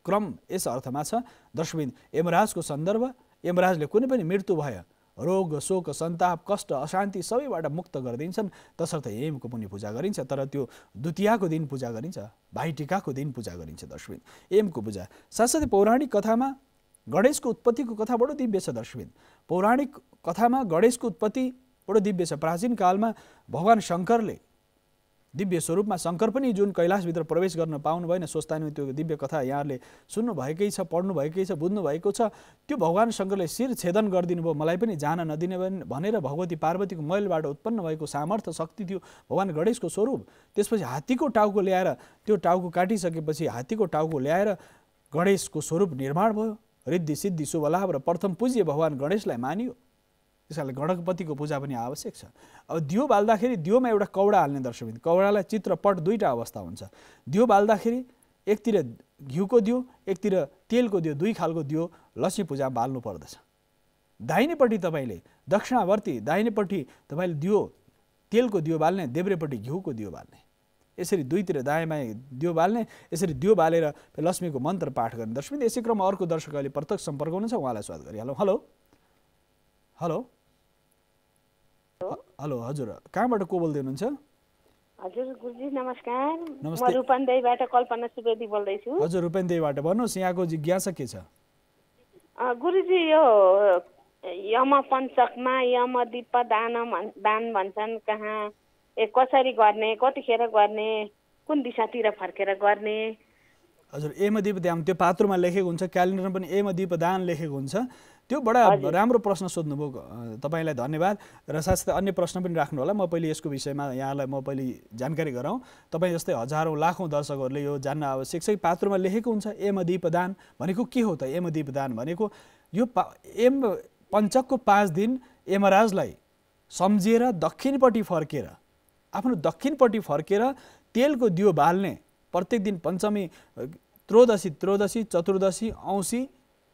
क्रम यस अर्थमा छ दर्शकबिन, यमराजको सन्दर्भ, यमराजले कुनै पनि मृत्यु भए रोग शोक सन्ताप कष्ट अशान्ति सबैबाट मुक्त गरिदिन्छन्। तसर्थ यमको पनि पूजा गरिन्छ। तर त्यो द्वितीयाको दिन पूजा गरिन्छ, भाइटिकाको दिन पूजा गरिन्छ दर्शकबिन, यमको पूजा। साथसाथै पौराणिक कथामा गणेशको उत्पत्तिको कथा बडो दिव्य छ दर्शकबिन। पौराणिक कथामा गणेशको उत्पत्ति बडो दिव्य छ। प्राचीन कालमा भगवान शङ्करले दिव्य स्वरूपमा, शङ्कर पनि जुन कैलाशभित्र प्रवेश गर्न पाउनु भएन, सोच्तानी त्यो दिव्य कथा यहाँले सुन्नुभएकै छ, पढ्नुभएकै छ, बुझ्नुभएको छ। त्यो भगवान शङ्करले शिर छेदन गरिदिनु भयो, मलाई पनि जान नदिने भनेर भगवती पार्वतीको मैलबाट उत्पन्न भएको सामर्थ्य शक्ति थियो भगवान गणेशको स्वरूप। त्यसपछि हात्तीको टाउको ल्याएर, त्यो टाउको काटिसकेपछि हात्तीको टाउको ल्याएर गणेशको स्वरूप निर्माण भयो। रिद्धि सिद्धि शुभ लाभ र प्रथम पूज्य भगवान गणेशलाई मानियो। त्यसकारणले गणपतिको पूजा पनि आवश्यक छ। अब दियो बाल्दाखेरि दियोमा एउटा कौडा हाल्ने दर्शकबिन, कौडालाई चित्रपट 2टा अवस्था हुन्छ। दियो बाल्दाखेरि एकतिर घिउको दियो, एकतिर तेलको दियो, 2 खालको दियो लक्ष्मी पूजा बाल्नु पर्दछ। दाहिनेपट्टि तपाईँले दक्षिणावर्ती, दाहिनेपट्टि तपाईँले दियो तेलको दियो बाल्ने, देब्रेपट्टि घिउको दियो बाल्ने। यसरी दुईतिर दायाँ बायाँ दियो बाल्ने। यसरी दियो बालेर लक्ष्मीको मन्त्र पाठ गर्ने दर्शकबिन। यसै क्रममा अर्को दर्शक अहिले प्रत्यक्ष सम्पर्क हुनुहुन्छ, उहाँलाई स्वागत गरिहालौँ। हेलो हेलो हेलो, हजुर कहाँबाट को बोल्दै हुनुहुन्छ? हजुर गुरुजी नमस्कार। म रूपन्देहीबाट कल्पना सुवेदी बोल्दैछु। हजुर रूपन्देहीबाट भन्नुहोस्, यहाँको जिज्ञासा के छ? गुरुजी, यो यम पञ्चकमा यमदीप दान भन्छन्, कहाँ कसरी गर्ने, कतिखेर गर्ने, कुन दिशातिर फर्केर गर्ने? हजुर, यमदीप दान त्यो पात्रोमा लेखेको हुन्छ, क्यालेन्डरमा पनि यमदीप दान लेखेको हुन्छ। त्यो बडा राम्रो प्रश्न सोध्नुभयो, तपाईँलाई धन्यवाद। र साथसाथै अन्य प्रश्न पनि राख्नु होला। म पहिले यसको विषयमा यहाँलाई म पहिले जानकारी गराउँ। तपाईँ जस्तै हजारौँ लाखौँ दर्शकहरूले यो जान्न आवश्यक छ। पात्रोमा लेखेको हुन्छ यमदीप दान भनेको के हो त? यमदीप दान भनेको यो यम पञ्चकको 5 दिन यमराजलाई सम्झिएर दक्षिणपट्टि फर्केर, आफ्नो दक्षिणपट्टि फर्केर तेलको दियो बाल्ने। प्रत्येक दिन पञ्चमी, त्रयोदशी, चतुर्दशी, औँसी,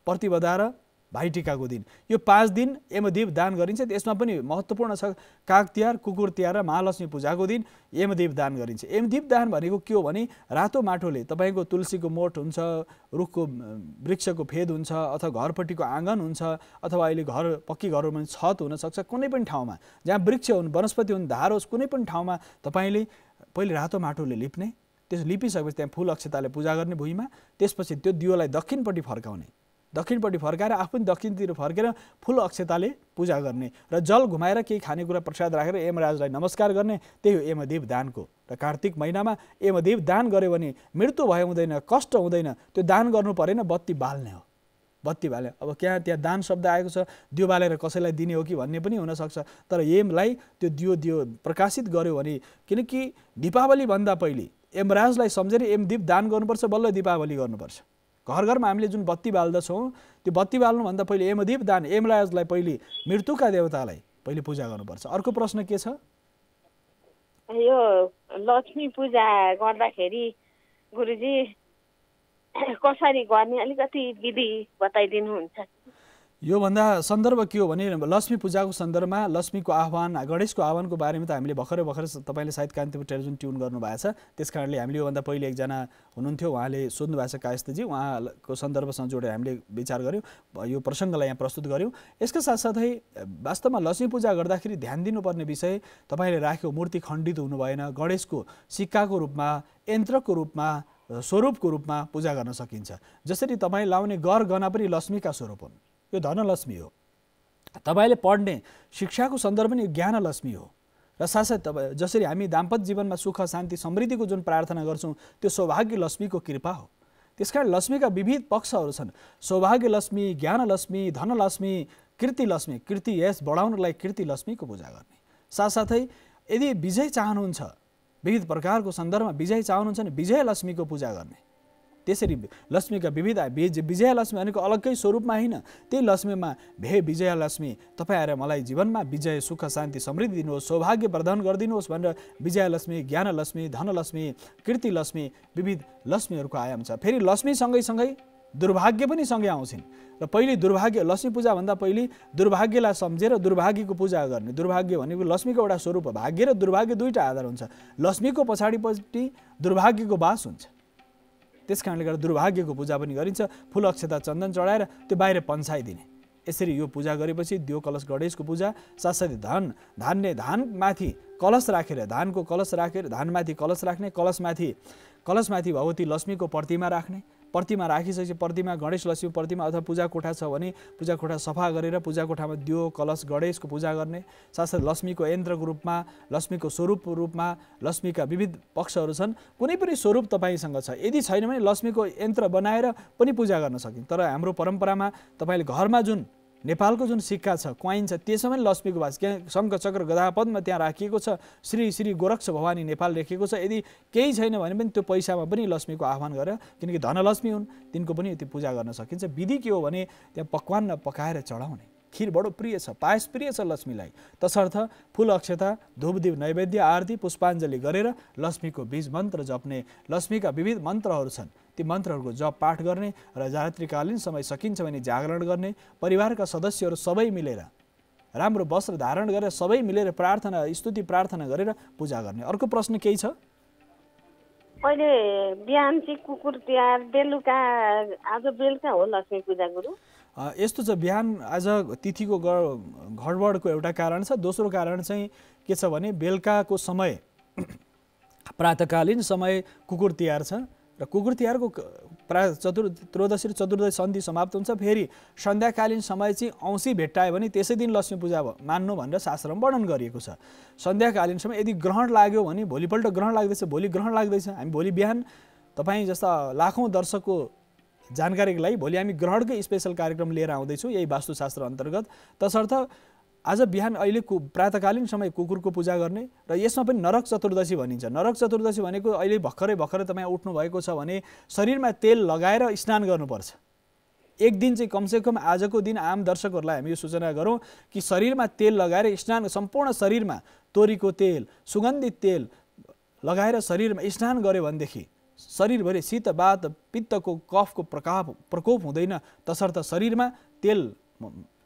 प्रतिपदा र भाइटिकाको दिन, यो 5 दिन यमदीप दान गरिन्छ। त्यसमा पनि महत्त्वपूर्ण छ काग तिहार, कुकुर तिहार र महालक्ष्मी पूजाको दिन यमदीप दान गरिन्छ। यमदीप दान भनेको के हो भने रातो माटोले तपाईँको तुलसीको मोठ हुन्छ, रुखको वृक्षको फेद हुन्छ, अथवा घरपट्टिको आँगन हुन्छ, अथवा अहिले घर पक्की घरहरूमा छत हुनसक्छ, कुनै पनि ठाउँमा जहाँ वृक्ष हुन्, वनस्पति हुन्, धार होस्, कुनै पनि ठाउँमा तपाईँले पहिले रातो माटोले लिप्ने। त्यस लिपिसकेपछि त्यहाँ फुल अक्षताले पूजा गर्ने भुइँमा। त्यसपछि त्यो दियोलाई दक्षिणपट्टि फर्काउने, दक्षिणपट्टि फर्काएर आफू पनि दक्षिणतिर फर्केर फुल अक्षताले पूजा गर्ने र जल घुमाएर केही खानेकुरा प्रसाद राखेर यमराजलाई नमस्कार गर्ने। त्यही हो यमदीप दानको। र कार्तिक महिनामा यमदीप दान गऱ्यो भने मृत्यु भए हुँदैन, कष्ट हुँदैन। त्यो दान गर्नु परेन, बत्ती बाल्ने हो, बत्ती बाल्ने। अब त्यहाँ दान शब्द आएको छ, दियो बालेर कसैलाई दिने हो कि भन्ने पनि हुनसक्छ। तर यमलाई त्यो दियो प्रकाशित गर्यो भने, किनकि दीपावलीभन्दा पहिले यमराजलाई सम्झेर यमदीप दान गर्नुपर्छ, बल्ल दीपावली गर्नुपर्छ। घर घरमा हामीले जुन बत्ती बाल्दछौँ, त्यो बत्ती बाल्नुभन्दा पहिले यमदीप दान, यमराजलाई पहिले, मृत्युका देवतालाई पहिले पूजा गर्नुपर्छ। अर्को प्रश्न के छ? यो लक्ष्मी पूजा गर्दाखेरि गुरुजी कसरी गर्ने अलिकति विधि बताइदिनुहुन्छ? योभन्दा सन्दर्भ के हो भने लक्ष्मी पूजाको सन्दर्भमा लक्ष्मीको आह्वान गणेशको आह्वानको बारेमा त हामीले भर्खरै तपाईँले सायद कान्तिपुर टेलिभिजन ट्युन गर्नुभएको छ। त्यस कारणले हामीले योभन्दा पहिले एकजना हुनुहुन्थ्यो, उहाँले सोध्नु भएको छ कायस्थजी, उहाँको सन्दर्भसँग जोडेर हामीले विचार गऱ्यौँ, यो प्रसङ्गलाई यहाँ प्रस्तुत गऱ्यौँ। यसका साथसाथै वास्तवमा लक्ष्मी पूजा गर्दाखेरि ध्यान दिनुपर्ने विषय तपाईँले राखेको मूर्ति खण्डित हुनु भएन। गणेशको सिक्काको रूपमा, यन्त्रको रूपमा, स्वरूपको रूपमा पूजा गर्न सकिन्छ। जसरी तपाईँ लाउने गहना पनि लक्ष्मीका स्वरूप हुन्, यो धनलक्ष्मी हो। तपाईँले पढ्ने शिक्षाको सन्दर्भ पनि ज्ञान लक्ष्मी हो। र साथसाथै तपाईँ जसरी हामी दाम्पत्य जीवनमा सुख शान्ति समृद्धिको जुन प्रार्थना गर्छौँ त्यो सौभाग्य लक्ष्मीको कृपा हो। त्यसकारण लक्ष्मीका विविध पक्षहरू छन्। सौभाग्य लक्ष्मी, ज्ञान लक्ष्मी, धनलक्ष्मी, कीर्ति लक्ष्मी, कीर्ति यस बढाउनलाई कीर्ति लक्ष्मीको पूजा गर्ने। साथसाथै यदि विजय चाहनुहुन्छ, विविध प्रकारको सन्दर्भमा विजय चाहनुहुन्छ भने विजय लक्ष्मीको पूजा गर्ने। त्यसरी लक्ष्मीका विविध विजय लक्ष्मी भनेको अलग्गै स्वरूपमा होइन, त्यही लक्ष्मीमा विजय लक्ष्मी तपाईँ आएर मलाई जीवनमा विजय सुख शान्ति समृद्धि दिनुहोस्, सौभाग्य प्रदान गरिदिनुहोस् भनेर विजय लक्ष्मी, ज्ञान लक्ष्मी, धनलक्ष्मी, कीर्ति लक्ष्मी, विविध लक्ष्मीहरूको आयाम छ। फेरि लक्ष्मी सँगै दुर्भाग्य पनि सँगै आउँछन्। र पहिले दुर्भाग्य, लक्ष्मी पूजाभन्दा पहिले दुर्भाग्यलाई सम्झेर दुर्भाग्यको पूजा गर्ने। दुर्भाग्य भनेको लक्ष्मीको एउटा स्वरूप हो। भाग्य र दुर्भाग्य दुईवटा आधार हुन्छ। लक्ष्मीको पछाडिपट्टि दुर्भाग्यको बास हुन्छ। त्यस कारणले गर्दा दुर्भाग्यको पूजा पनि गरिन्छ। फुल अक्षता चन्दन चढाएर त्यो बाहिर पन्साइदिने। यसरी यो पूजा गरेपछि दियो कलश गणेशको पूजा। साथसाथै धानमाथि कलश राखेर, धानको कलश राखेर धानमाथि कलश राख्ने, कलशमाथि भगवती लक्ष्मीको प्रतिमा राख्ने। प्रतिमा राखिसकेपछि प्रतिमा गणेश लक्ष्मी प्रतिमा अथवा पूजा कोठा छ भने पूजा कोठा सफा गरेर पूजा कोठामा दियो कलश गणेशको पूजा गर्ने। साथसाथै लक्ष्मीको यन्त्रको रूपमा, लक्ष्मीको स्वरूपको रूपमा लक्ष्मीका विविध पक्षहरू छन्। कुनै पनि स्वरूप तपाईँसँग छ, यदि छैन भने लक्ष्मीको यन्त्र बनाएर पनि पूजा गर्न सकिन्छ। तर हाम्रो परम्परामा तपाईँले घरमा जुन नेपालको जुन सिक्का छ, क्वाइन छ, त्यसमा पनि लक्ष्मीको वास, शङ्ख चक्र गदा पद्म त्यहाँ राखिएको छ, श्री श्री गोरक्ष भवानी नेपाल लेखिएको छ। यदि केही छैन भने पनि त्यो पैसामा पनि लक्ष्मीको आह्वान गरेर, किनकि धनलक्ष्मी हुन्, तिनको पनि त्यो पूजा गर्न सकिन्छ। विधि के हो भने त्यहाँ पकवान पकाएर चढाउने। खिर बडो प्रिय छ, पायस प्रिय छ लक्ष्मीलाई। तसर्थ फुल अक्षता, धूपदीप नैवेद्य, आरती, पुष्पाञ्जली गरेर लक्ष्मीको बीज मन्त्र जप्ने। लक्ष्मीका विविध मन्त्रहरू छन्, ती मन्त्रहरूको जप पाठ गर्ने र रात्रिकालीन समय सकिन्छ भने जागरण गर्ने। परिवारका सदस्यहरू सबै मिलेर राम्रो वस्त्र धारण गरेर सबै मिलेर प्रार्थना स्तुति प्रार्थना गरेर पूजा गर्ने। अर्को प्रश्न केही छ? अहिले बिहान चाहिँ कुकुर तिहार, बेलुका आज बेलुका हो लक्ष्मी पूजा गुरु? यस्तो छ, बिहान आज तिथिको गडबडको एउटा कारण छ। दोस्रो कारण चाहिँ के छ भने बेलुकाको समय प्रातःकालीन समय कुकुर तिहार छ र कुकुर तिहारको त्रयोदशी र चतुर्दशी सन्धि समाप्त हुन्छ। फेरि सन्ध्याकालीन समय चाहिँ औँसी भेट्टायो भने त्यसै दिन लक्ष्मी पूजा मान्नु भनेर शास्त्रमा वर्णन गरिएको छ। सन्ध्याकालीन समय यदि ग्रहण लाग्यो भने भोलिपल्ट ग्रहण लाग्दैछ, भोलि ग्रहण लाग्दैछ, हामी भोलि बिहान तपाईँ जस्ता लाखौँ दर्शकको जानकारीको लागि भोलि हामी ग्रहणकै स्पेसल कार्यक्रम लिएर आउँदैछौँ यही वास्तुशास्त्र अन्तर्गत। तसर्थ आज बिहान अहिले प्रातःकालीन समय कुकुरको पूजा गर्ने र यसमा पनि नरक चतुर्दशी भनिन्छ। नरक चतुर्दशी भनेको अहिले भर्खरै तपाईँ उठ्नु भएको छ भने शरीरमा तेल लगाएर स्नान गर्नुपर्छ। एक दिन चाहिँ कमसेकम आजको दिन आम दर्शकहरूलाई हामी यो सूचना गरौँ कि शरीरमा तेल लगाएर स्नान, सम्पूर्ण शरीरमा तोरीको तेल, सुगन्धित तेल लगाएर शरीरमा स्नान गर्यो भनेदेखि शरीरभरि शीत वात पित्तको कफको प्रकोप हुँदैन। तसर्थ शरीरमा तेल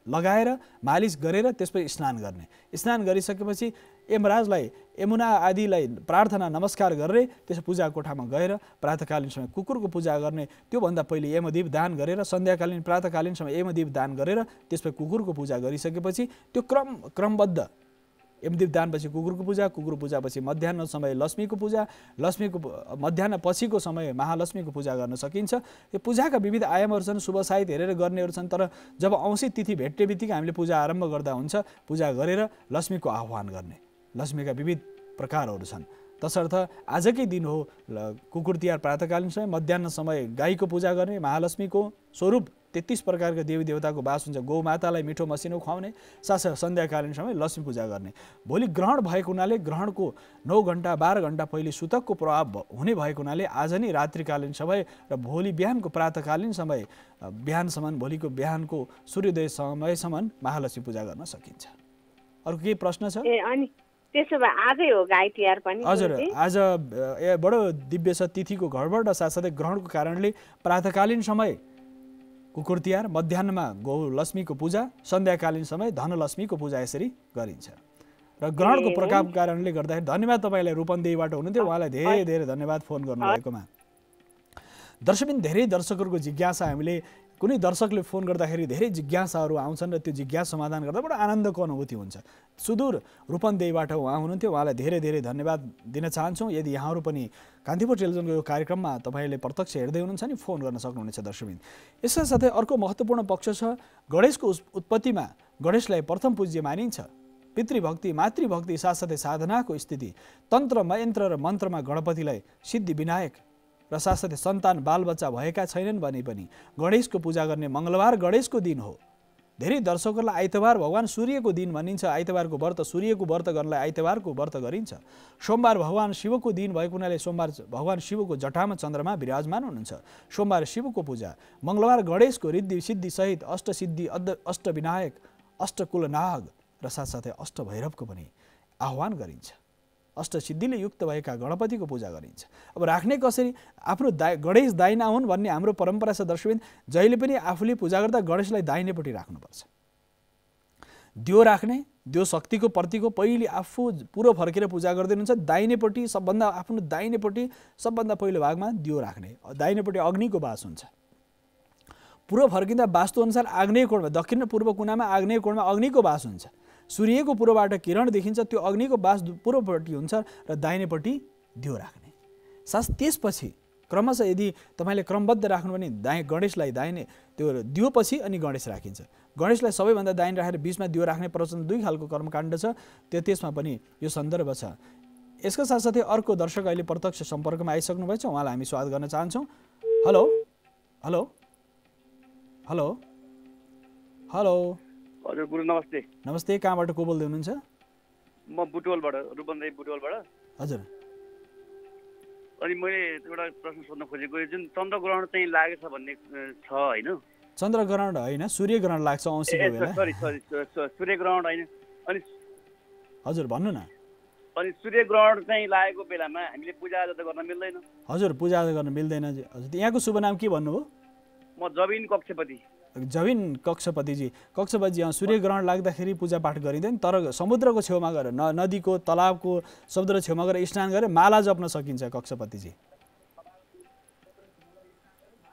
लगाएर मालिस गरेर त्यसपछि स्नान गर्ने। स्नान गरिसकेपछि यमराजलाई, यमुना आदिलाई प्रार्थना नमस्कार गरेर त्यस पूजा कोठामा गएर प्रातःकालीन समय कुकुरको पूजा गर्ने। त्योभन्दा पहिले यमदीप दान गरेर सन्ध्याकालीन प्रातःकालीन समय यमदीप दान गरेर त्यसपछि कुकुरको पूजा गरिसकेपछि त्यो क्रमबद्ध यमदीप दानपछि कुकुरको पूजापछि मध्याह्न समय लक्ष्मीको पूजा, लक्ष्मीको मध्याह्न पछिको समय महालक्ष्मीको पूजा गर्न सकिन्छ। यो पूजाका विविध आयामहरू छन्, शुभ साहित्य हेरेर गर्नेहरू छन्। तर जब औँसी तिथि भेट्ने बित्तिकै हामीले पूजा आरम्भ गर्दा हुन्छ, पूजा गरेर लक्ष्मीको आह्वान गर्ने। लक्ष्मीका विविध प्रकारहरू छन्। तसर्थ आजकै दिन हो कुकुर तिहार प्रातःकालीन समय, मध्याह्न समय गाईको पूजा गर्ने। महालक्ष्मीको स्वरूप 33 प्रकारका देवी देवताको वास हुन्छ। गौमातालाई मिठो मसिनो खुवाउने। साथसाथै सन्ध्याकालीन समय लक्ष्मी पूजा गर्ने। भोलि ग्रहण भएको हुनाले ग्रहणको 9 घण्टा 12 घण्टा पहिले सुतकको प्रभाव हुने भएको हुनाले आज नै रात्रिकालीन समय र भोलि बिहानको प्रातःकालीन समय बिहानसम्म, भोलिको बिहानको सूर्योदय समयसम्म महालक्ष्मी पूजा गर्न सकिन्छ। अरू केही प्रश्न छ? अनि त्यसो भए आजै हो गाई तिहार पनि हजुर गुरुजी? आज बडो दिव्य छ तिथिको गडबड र साथसाथै ग्रहणको कारणले प्रातःकालीन समय कुकुर तिहार, मध्याहमा गौ लक्ष्मीको पूजा, सन्ध्याकालीन समय धनलक्ष्मीको पूजा यसरी गरिन्छ र ग्रहणको प्रभावको कारणले गर्दाखेरि धन्यवाद तपाईँलाई रूपन्देहीबाट हुनुहुन्थ्यो, उहाँलाई धेरै धेरै धन्यवाद फोन गर्नुभएकोमा। दर्शकबिन धेरै दर्शकहरूको जिज्ञासा हामीले कुनै दर्शकले फोन गर्दाखेरि धेरै जिज्ञासाहरू आउँछन् र त्यो जिज्ञासा समाधान गर्दा बडो आनन्दको अनुभूति हुन्छ। सुदूर रूपन्देहीबाट उहाँ हुनुहुन्थ्यो, उहाँलाई धेरै धेरै धन्यवाद दिन चाहन्छौँ। यदि यहाँहरू पनि कान्तिपुर टेलिभिजनको यो कार्यक्रममा तपाईँले प्रत्यक्ष हेर्दै हुनुहुन्छ नि फोन गर्न सक्नुहुनेछ दर्शकबिन। यसका साथै अर्को महत्त्वपूर्ण पक्ष छ गणेशको उत्पत्तिमा गणेशलाई प्रथम पूज्य मानिन्छ। पितृभक्ति, मातृभक्ति साथसाथै साधनाको स्थिति, तन्त्र यन्त्र र मन्त्रमा गणपतिलाई सिद्धि विनायक र साथसाथै सन्तान बालबच्चा भएका छैनन् भने पनि गणेशको पूजा गर्ने मङ्गलबार गणेशको दिन हो। धेरै दर्शकहरूलाई आइतबार भगवान सूर्यको दिन भनिन्छ। आइतबारको व्रत, सूर्यको व्रत गर्नलाई आइतबारको व्रत गरिन्छ। सोमबार भगवान शिवको दिन भएको हुनाले सोमबार भगवान शिवको जटामा चन्द्रमा विराजमान हुनुहुन्छ। सोमबार शिवको पूजा, मङ्गलबार गणेशको रिद्धि सिद्धि सहित अष्टसिद्धि, अष्टविनायक, अष्टकुलनाग र साथसाथै अष्टभैरवको पनि आह्वान गरिन्छ। अष्टसिद्धिले युक्त भएका गणपतिको पूजा गरिन्छ। अब राख्ने कसरी? आफ्नो गणेश दाहिना हुन् भन्ने हाम्रो परम्परा छ दर्शकबिन। जहिले पनि आफूले पूजा गर्दा गणेशलाई दाहिनेपट्टि राख्नुपर्छ। दियो राख्ने, दियो शक्तिको प्रतीक हो। पहिले आफू पुरो फर्केर पूजा गर्दै हुनुहुन्छ, दाहिनेपट्टि सबभन्दा आफ्नो दाहिनेपट्टि सबभन्दा पहिलो भागमा दियो राख्ने। दाहिनेपट्टि अग्निको बास हुन्छ। पुरो फर्किँदा वास्तुअनुसार आग्नेय कोणमा, दक्षिण र पूर्व कुनामा आग्नेय कोणमा अग्निको बास हुन्छ। सूर्यको पूर्वबाट किरण देखिन्छ, त्यो अग्निको बास पूर्वपट्टि हुन्छ र दाहिनेपट्टि दियो राख्ने। त्यसपछि क्रमशः यदि तपाईँले क्रमबद्ध राख्नु भने गणेशलाई दाहिने त्यो दियो पछि अनि गणेश राखिन्छ। गणेशलाई सबैभन्दा दाहिने राखेर बिचमा दियो राख्ने प्रचलन 2 खालको कर्मकाण्ड छ, त्यसमा पनि यो सन्दर्भ छ। यसका साथसाथै अर्को दर्शक अहिले प्रत्यक्ष सम्पर्कमा आइसक्नु भएको छ, उहाँलाई हामी स्वागत गर्न चाहन्छौँ। हेलो हेलो हेलो हेलो हजुर गुरु नमस्ते। नमस्ते, कहाँबाट को बोल्दै हुनुहुन्छ? म बुटवलबाट, रूपन्देही बुटवलबाट। हजुर। अनि मैले एउटा प्रश्न सोध्न खोजेको, जुन चन्द्रग्रहण चाहिँ लागेछ भन्ने छ होइन? चन्द्रग्रहण होइन, सूर्यग्रहण लाग्छ औँसीको बेला। सरी सूर्यग्रहण होइन। अनि हजुर भन्नु न। अनि सूर्यग्रहण चाहिँ लागेको बेलामा हामीले पूजाआजा त गर्न मिल्दैन? हजुर, पूजाआजा गर्न मिल्दैन। हजुर, यहाँको शुभ नाम के भन्नुभयो? म जबिन कक्षपति। जबिन कक्षपतिजी, सूर्यग्रहण लाग्दाखेरि पूजापाठ गरिँदैन, तर समुद्रको छेउमा गएर नदीको तलाबको समुद्र छेउमा गएर स्नान गरेर माला जप्न सकिन्छ कक्षपतिजी।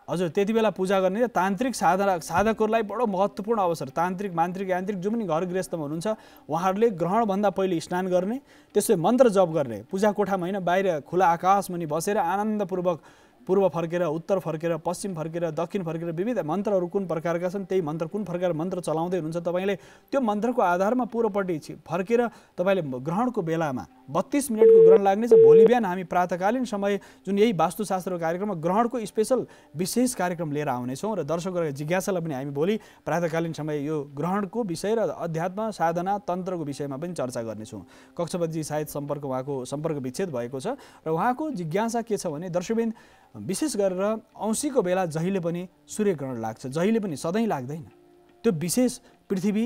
हजुर, त्यति बेला पूजा गर्ने तान्त्रिक साधकहरूलाई बडो महत्त्वपूर्ण अवसर। तान्त्रिक, मान्त्रिक, यान्त्रिक जो पनि घर गृहस्थमा हुनुहुन्छ उहाँहरूले ग्रहणभन्दा पहिले स्नान गर्ने, त्यसै मन्त्र जप गर्ने, पूजा कोठामा होइन बाहिर खुला आकाश मुनि बसेर आनन्दपूर्वक पूर्व फर्केर, उत्तर फर्केर, पश्चिम फर्केर, दक्षिण फर्केर विविध मन्त्रहरू कुन प्रकारका छन् त्यही मन्त्र कुन प्रकार मन्त्र चलाउँदै हुनुहुन्छ तपाईँले, त्यो मन्त्रको आधारमा पूर्वपट्टि फर्केर तपाईँले ग्रहणको बेलामा 32 मिनटको ग्रहण लाग्नेछ। भोलि बिहान हामी प्रातःकालीन समय जुन यही वास्तुशास्त्रको कार्यक्रममा ग्रहणको स्पेशल विशेष कार्यक्रम लिएर आउनेछौँ र दर्शकहरूको जिज्ञासालाई पनि हामी भोलि प्रातःकालीन समय यो ग्रहणको विषय र अध्यात्म साधना तन्त्रको विषयमा पनि चर्चा गर्नेछौँ। कक्षपतिजी सायद उहाँको सम्पर्क विच्छेद भएको छ र उहाँको जिज्ञासा के छ भने दर्शकबिन विशेष गरेर औँसीको बेला जहिले पनि सूर्यग्रहण लाग्छ, जहिले पनि सधैँ लाग्दैन। त्यो विशेष पृथ्वी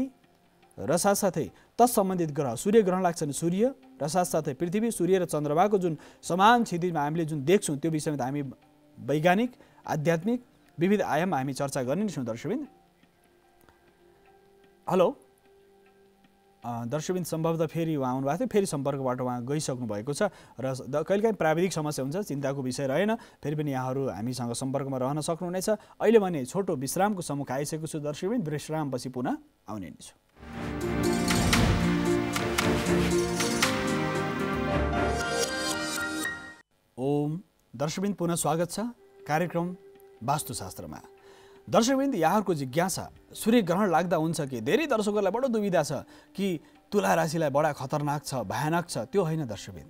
र साथसाथै तत्सम्बन्धित ग्रह सूर्यग्रहण लाग्छ भने सूर्य र साथसाथै पृथ्वी, सूर्य र चन्द्रमाको जुन समान क्षितिजमा हामीले जुन देख्छौँ त्यो विषयमा हामी वैज्ञानिक, आध्यात्मिक विविध आयाममा हामी चर्चा गर्ने छौँ दर्शकबिन। हेलो दर्शकबिन, सम्भवतः फेरि उहाँ आउनुभएको थियो, फेरि सम्पर्कबाट उहाँ गइसक्नु भएको छ र कहिलेकाहीँ प्राविधिक समस्या हुन्छ, चिन्ताको विषय रहेन। फेरि पनि यहाँहरू हामीसँग सम्पर्कमा रहन सक्नुहुनेछ। अहिले भने छोटो विश्रामको सम्मुख आइसकेको छु दर्शकबिन, विश्रामपछि पुनः आउने नै छु। ओम दर्शकबिन, पुनः स्वागत छ कार्यक्रम वास्तुशास्त्रमा। दर्शकबिन, यहाँहरूको जिज्ञासा सूर्यग्रहण लाग्दा हुन्छ कि? धेरै दर्शकहरूलाई बडो दुविधा छ कि तुला राशिलाई बडा खतरनाक छ, भयानक छ। त्यो होइन दर्शकबिन,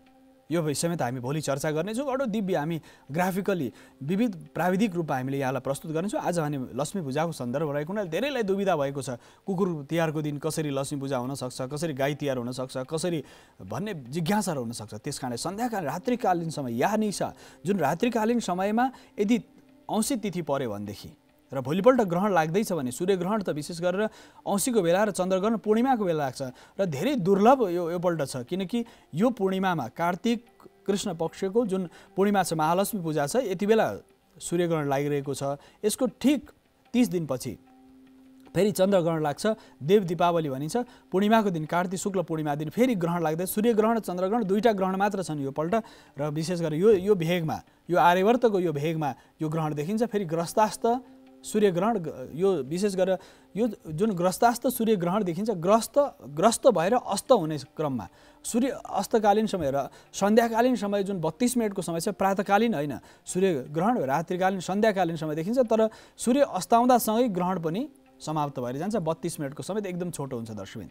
यो विषयमा त हामी भोलि चर्चा गर्नेछौँ। बडो दिव्य हामी ग्राफिकली विविध प्राविधिक रूपमा हामीले यहाँलाई प्रस्तुत गर्नेछौँ। आज हामी लक्ष्मी पूजाको सन्दर्भ रहेको हुनाले धेरैलाई दुविधा भएको छ, कुकुर तिहारको दिन कसरी लक्ष्मी पूजा हुनसक्छ, कसरी गाई तिहार हुनसक्छ, कसरी भन्ने जिज्ञासाहरू हुनसक्छ। त्यस कारणले सन्ध्याकाल रात्रिकालीन समय या निशा जुन रात्रिकालीन समयमा यदि औँसी तिथि पऱ्यो भनेदेखि र भोलिपल्ट ग्रहण लाग्दैछ भने सूर्यग्रहण त विशेष गरेर औँसीको बेला र चन्द्रग्रहण पूर्णिमाको बेला लाग्छ र धेरै दुर्लभ योपल्ट छ किनकि यो पूर्णिमामा कार्तिक कृष्ण पक्षको जुन पूर्णिमा छ महालक्ष्मी पूजा छ यति बेला सूर्यग्रहण लागिरहेको छ। यसको ठिक 30 दिनपछि फेरि चन्द्रग्रहण लाग्छ, देव दीपावली भनिन्छ। पूर्णिमाको दिन कार्तिक शुक्ल पूर्णिमा दिन फेरि ग्रहण लाग्दै सूर्यग्रहण चन्द्रग्रहण दुईटा ग्रहण मात्र छन् योपल्ट र विशेष गरेर यो भेगमा यो आर्यवर्तको यो भेगमा यो ग्रहण देखिन्छ। फेरि ग्रस्तास्त सूर्यग्रहण यो विशेष गरेर यो जुन ग्रस्तास्त सूर्यग्रहण देखिन्छ ग्रस्त भएर अस्त हुने क्रममा सूर्य अस्तकालीन समय र सन्ध्याकालीन समय जुन 32 मिनटको समय छ प्रातःकालीन होइन सूर्यग्रहण रात्रिकालीन सन्ध्याकालीन समय देखिन्छ तर सूर्य अस्ताउँदासँगै ग्रहण पनि समाप्त भएर जान्छ। 32 मिनटको समय एकदम छोटो हुन्छ दर्शकबिन।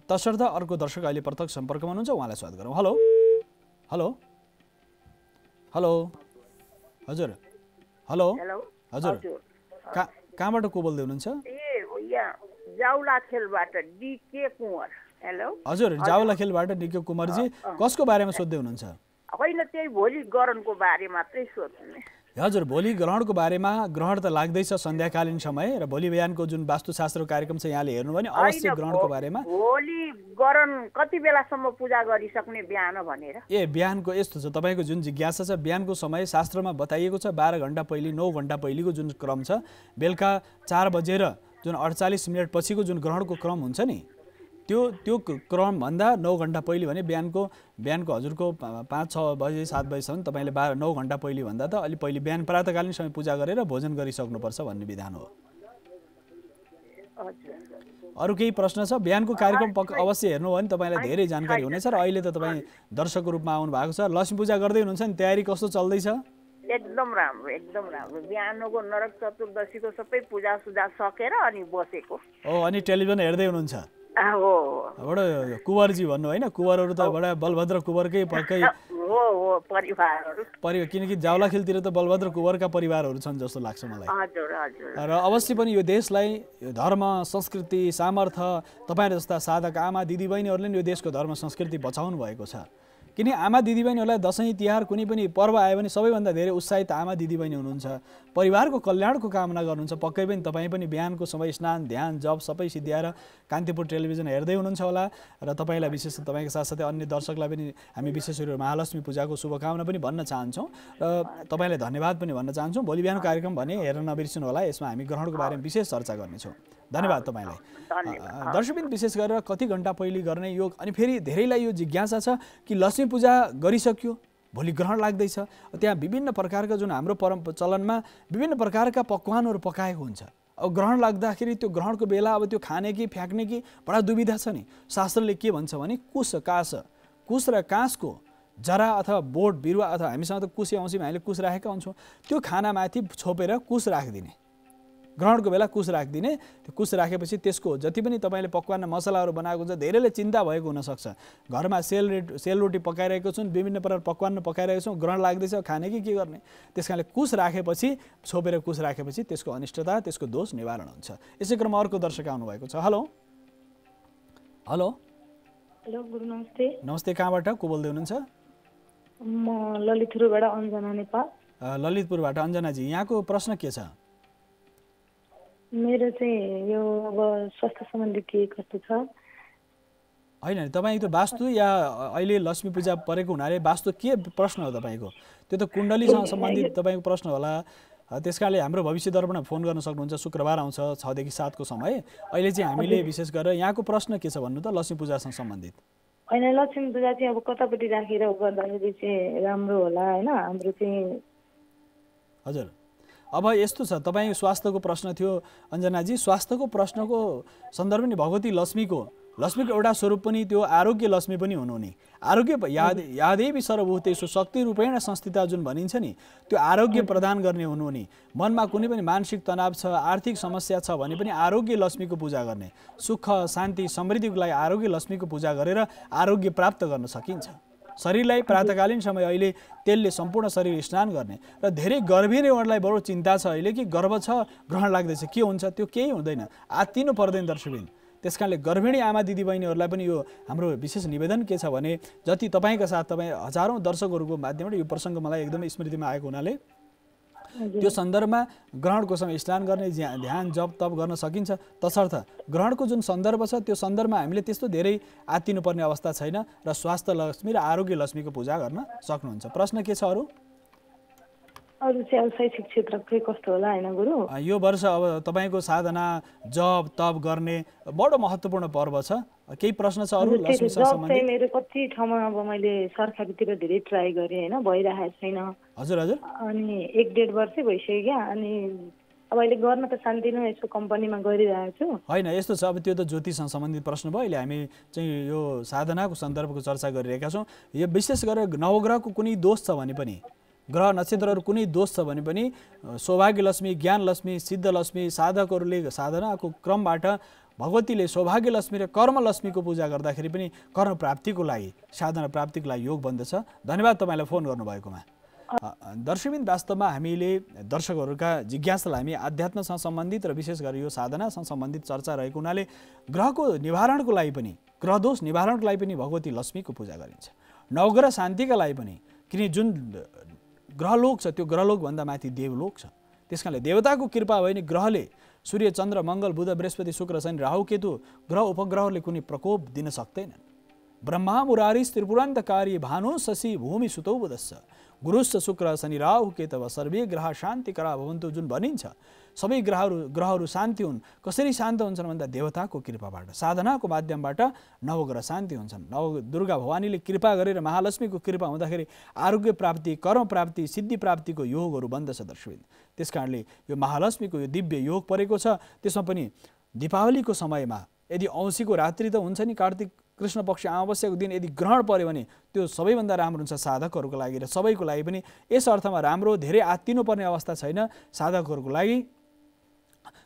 तसर्थ अर्को दर्शक अहिले प्रत्यक्ष सम्पर्कमा हुनुहुन्छ, उहाँलाई स्वागत गरौँ। हेलो हेलो हेलो हजुर हेलो हजुर कहाँबाट को बोल्दै हुनुहुन्छ? जाउला खेलबाट डीके कुँवर। हेलो हजुर जाउला खेलबाट डीके कुँवरजी, कसको बारेमा सोध्दै हुनुहुन्छ? होइन त्यही भोलि ग्रहणको बारे मात्रै सोध्ने। हजुर भोलि ग्रहणको बारेमा ग्रहण त लाग्दैछ सन्ध्याकालीन समय र भोलि बिहानको जुन वास्तुशास्त्र कार्यक्रम छ यहाँले हेर्नु भने अवश्य ग्रहणको बारेमा भोलि ग्रहण कति बेलासम्म पूजा गरिसक्ने बिहान भनेर। बिहानको यस्तो छ तपाईँको जुन जिज्ञासा छ बिहानको समय शास्त्रमा बताइएको छ 12 घण्टा पहिले 9 घण्टा पहिलेको जुन क्रम छ बेलुका 4 बजेर जुन 48 मिनट पछिको जुन ग्रहणको क्रम हुन्छ नि त्यो क्रमभन्दा 9 घण्टा पहिले भने बिहानको हजुरको 5-6 बजे 7 बजेसम्म तपाईँले 9 घण्टा पहिले भन्दा त अलि पहिले बिहान प्रातःकालीन समय पूजा गरेर भोजन गरिसक्नुपर्छ भन्ने विधान हो। अरू केही प्रश्न छ? बिहानको कार्यक्रम अवश्य हेर्नु हो भने तपाईँलाई धेरै जानकारी हुनेछ र अहिले त तपाईँ दर्शकको रूपमा आउनु भएको छ। लक्ष्मी पूजा गर्दै हुनुहुन्छ नि, तयारी कस्तो चल्दैछ? एकदम राम्रो एकदम राम्रो। बिहानको नरक चतुर्दशीको सबै पूजा सुजा सकेर अनि बसेको। अनि टेलिभिजन हेर्दै हुनुहुन्छ? बडो कुँवरजी भन्नु होइन, कुँवरहरू त बडा बलभद्र कुँवरकै पक्कै परिवार किनकि जावलाखेलतिर त बलभद्र कुँवरका परिवारहरू छन् जस्तो लाग्छ मलाई। र अवश्य पनि यो देशलाई धर्म संस्कृति सामर्थ्य तपाईहरु जस्ता साधक आमा दिदीबहिनीहरूले यो देशको धर्म संस्कृति बचाउनु भएको छ। किन आमा दिदीबहिनीहरूलाई दशैं तिहार कुनै पनि पर्व आयो भने सबैभन्दा धेरै उत्साहित आमा दिदीबहिनी हुनुहुन्छ, परिवारको कल्याणको कामना गर्नुहुन्छ। पक्कै पनि तपाईँ पनि बिहानको समय स्नान ध्यान जप सबै सिद्ध्याएर कान्तिपुर टेलिभिजन हेर्दै हुनुहुन्छ होला र तपाईँलाई विशेष तपाईँको साथसाथै अन्य दर्शकलाई पनि हामी विशेष गरी महालक्ष्मी पूजाको शुभकामना पनि भन्न चाहन्छौँ र तपाईँलाई धन्यवाद पनि भन्न चाहन्छौँ। भोलि बिहान कार्यक्रम भने हेर्न नबिर्सिनु होला, यसमा हामी ग्रहणको बारेमा विशेष चर्चा गर्नेछौँ। धन्यवाद तपाईँलाई। दर्शकबिन विशेष गरेर कति घण्टा पहिले गर्ने यो अनि फेरि धेरैलाई यो जिज्ञासा छ कि लक्ष्मी पूजा गरिसक्यो भोलि ग्रहण लाग्दैछ, त्यहाँ विभिन्न प्रकारका जुन हाम्रो चलनमा विभिन्न प्रकारका पकवानहरू पकाएको हुन्छ। अब ग्रहण लाग्दाखेरि त्यो ग्रहणको बेला अब त्यो खाने कि फ्याँक्ने कि बडा दुविधा छ नि। शास्त्रले के भन्छ भने कुश र काँसको जरा अथवा बोट बिरुवा अथवा हामीसँग त कुसे औँसीमा हामीले कुश राखेका हुन्छौँ, त्यो खानामाथि छोपेर कुश राखिदिने, ग्रहणको बेला कुश राखिदिने। त्यो कुश राखेपछि त्यसको जति पनि तपाईँले पकवान मसलाहरू बनाएको हुन्छ धेरैले चिन्ता भएको हुनसक्छ। घरमा सेलरोटी पकाइरहेको छौँ, विभिन्न प्रकार पकवान पकाइरहेको छौँ, ग्रहण लाग्दैछ खाने कि के गर्ने। त्यस कारणले कुश राखेपछि छोपेर कुश राखेपछि त्यसको अनिष्टता त्यसको दोष निवारण हुन्छ। यसै क्रममा अर्को दर्शक आउनुभएको छ। हेलो हेलो हेलो गुरु नमस्ते। नमस्ते, कहाँबाट को बोल्दै हुनुहुन्छ? म ललितपुरबाट अञ्जना नेपाल। ललितपुरबाट अञ्जनाजी, यहाँको प्रश्न के छ? मेरो चाहिँ यो अब स्वास्थ्य सम्बन्धी के कस्तो छ? होइन तपाईँ त वास्तु या अहिले लक्ष्मी पूजा परेको हुनाले वास्तु के प्रश्न हो तपाईँको? त्यो त कुण्डलीसँग सम्बन्धित तपाईँको प्रश्न होला। त्यस कारणले हाम्रो भविष्य दर्पणमा फोन गर्न सक्नुहुन्छ। शुक्रबार आउँछ 6 देखि 7 को समय। अहिले चाहिँ हामीले विशेष गरेर यहाँको प्रश्न के छ भन्नु त लक्ष्मी पूजासँग सम्बन्धित? होइन लक्ष्मी पूजा चाहिँ अब कतापट्टि राखेर गर्दाखेरि चाहिँ राम्रो होला होइन हाम्रो चाहिँ? हजुर अब यस्तो छ, तपाईँ स्वास्थ्यको प्रश्न थियो अञ्जनाजी। स्वास्थ्यको प्रश्नको सन्दर्भ नि भगवती लक्ष्मीको एउटा स्वरूप पनि त्यो आरोग्य लक्ष्मी पनि हुनु नि। आरोग्य यादेवी सर्वभूतेषु शक्ति रूपेण संस्थिता जुन भनिन्छ नि, त्यो आरोग्य प्रदान गर्ने हुनु नि। मनमा कुनै पनि मानसिक तनाव छ, आर्थिक समस्या छ भने पनि आरोग्य लक्ष्मीको पूजा गर्ने, सुख शान्ति समृद्धिको लागि आरोग्य लक्ष्मीको पूजा गरेर आरोग्य प्राप्त गर्न सकिन्छ। शरीरलाई प्रातःकालीन समय अहिले तेलले सम्पूर्ण शरीर स्नान गर्ने र धेरै गर्भिणीहरूलाई बडो चिन्ता छ अहिले कि गर्भ छ ग्रहण लाग्दैछ के हुन्छ, त्यो केही हुँदैन, आत्तिनु पर्दैन दर्शकबिन। त्यस कारणले गर्भिणी आमा दिदीबहिनीहरूलाई पनि यो हाम्रो विशेष निवेदन के छ भने जति तपाईँका साथ तपाईँ हजारौँ दर्शकहरूको माध्यमबाट यो प्रसङ्ग मलाई एकदमै स्मृतिमा आएको हुनाले त्यो सन्दर्भमा ग्रहणको समय स्नान गर्ने ध्यान जप तप गर्न सकिन्छ। तसर्थ ग्रहणको जुन सन्दर्भ छ त्यो सन्दर्भमा हामीले त्यस्तो धेरै आत्तिनुपर्ने अवस्था छैन र स्वास्थ्य लक्ष्मी र आरोग्य लक्ष्मीको पूजा गर्न सक्नुहुन्छ। प्रश्न के छ अरू? अरू चाहिँ शैक्षिक क्षेत्र के कस्तो होला हैन गुरु? यो वर्ष अब तपाईँको साधना जप तप गर्ने बडो महत्त्वपूर्ण पर्व छ। केही प्रश्न छ अरू लक्ष्मीसँग सम्बन्धित? मेरो कति ठाउँमा अब मैले सरकारीतिर धेरै ट्राई गरेँ हैन, भइरहेको छैन। हजुर हजुर। अनि 1-1.5 वर्षै भइसक्यो अनि अब अहिले गर्न त शान्तिनो यसो कम्पनीमा गरिरहेको छु। होइन यस्तो छ, अब त्यो त ज्योतिषसँग सम्बन्धित प्रश्न भयो। अहिले हामी चाहिँ यो साधनाको सन्दर्भको चर्चा गरिरहेका छौँ। यो विशेष गरेर नवग्रहको कुनै दोष छ भने पनि, ग्रह नक्षत्रहरू कुनै दोष छ भने पनि सौभाग्य लक्ष्मी, ज्ञान लक्ष्मी, सिद्ध लक्ष्मी साधकहरूले साधनाको क्रमबाट भगवतीले सौभाग्य लक्ष्मी र कर्म लक्ष्मीको पूजा गर्दाखेरि पनि कर्म प्राप्तिको लागि, साधना प्राप्तिको लागि योग बन्दछ। धन्यवाद तपाईँलाई फोन गर्नुभएकोमा। दर्शकबिन वास्तवमा हामीले दर्शकहरूका जिज्ञासालाई हामी आध्यात्मसँग सम्बन्धित र विशेष गरी यो साधनासँग सम्बन्धित चर्चा रहेको हुनाले ग्रहको निवारणको लागि पनि, ग्रहदोष निवारणको लागि पनि भगवती लक्ष्मीको पूजा गरिन्छ। नवग्रह शान्तिका लागि पनि, किनकि जुन ग्रहलोक छ त्यो ग्रहलोकभन्दा माथि देवलोक छ। त्यस कारणले देवताको कृपा भयो भने ग्रहले सूर्य चन्द्र मङ्गल बुध बृहस्पति शुक्र शनि राहु केतु ग्रह उपग्रहले कुनै प्रकोप दिन सक्दैनन्। ब्रह्मा मुरारी त्रिपुरान्तकारी भानु शशि भूमि सुतौ बुधस्स गुरुश्च शुक्र शनि राहु केतव सर्वे ग्रह शान्तिकरा भवन्तु जुन भनिन्छ, सबै ग्रहहरू शान्ति हुन्। कसरी शान्त हुन्छन् भन्दा देवताको कृपाबाट, साधनाको माध्यमबाट नवग्रह शान्ति हुन्छन्। दुर्गा भवानीले कृपा गरेर महालक्ष्मीको कृपा हुँदाखेरि आरोग्य प्राप्ति, कर्म प्राप्ति, सिद्धि प्राप्तिको योगहरू बन्दछ दर्शकबिन। त्यस कारणले यो महालक्ष्मीको यो दिव्य योग परेको छ। त्यसमा पनि दीपावलीको समयमा यदि औँसीको रात्रि त हुन्छ नि, कार्तिक कृष्ण पक्ष अमावस्याको दिन यदि ग्रहण पर्यो भने त्यो सबैभन्दा राम्रो हुन्छ साधकहरूको लागि र सबैको लागि पनि। यस अर्थमा राम्रो धेरै आत्तिनुपर्ने अवस्था छैन। साधकहरूको लागि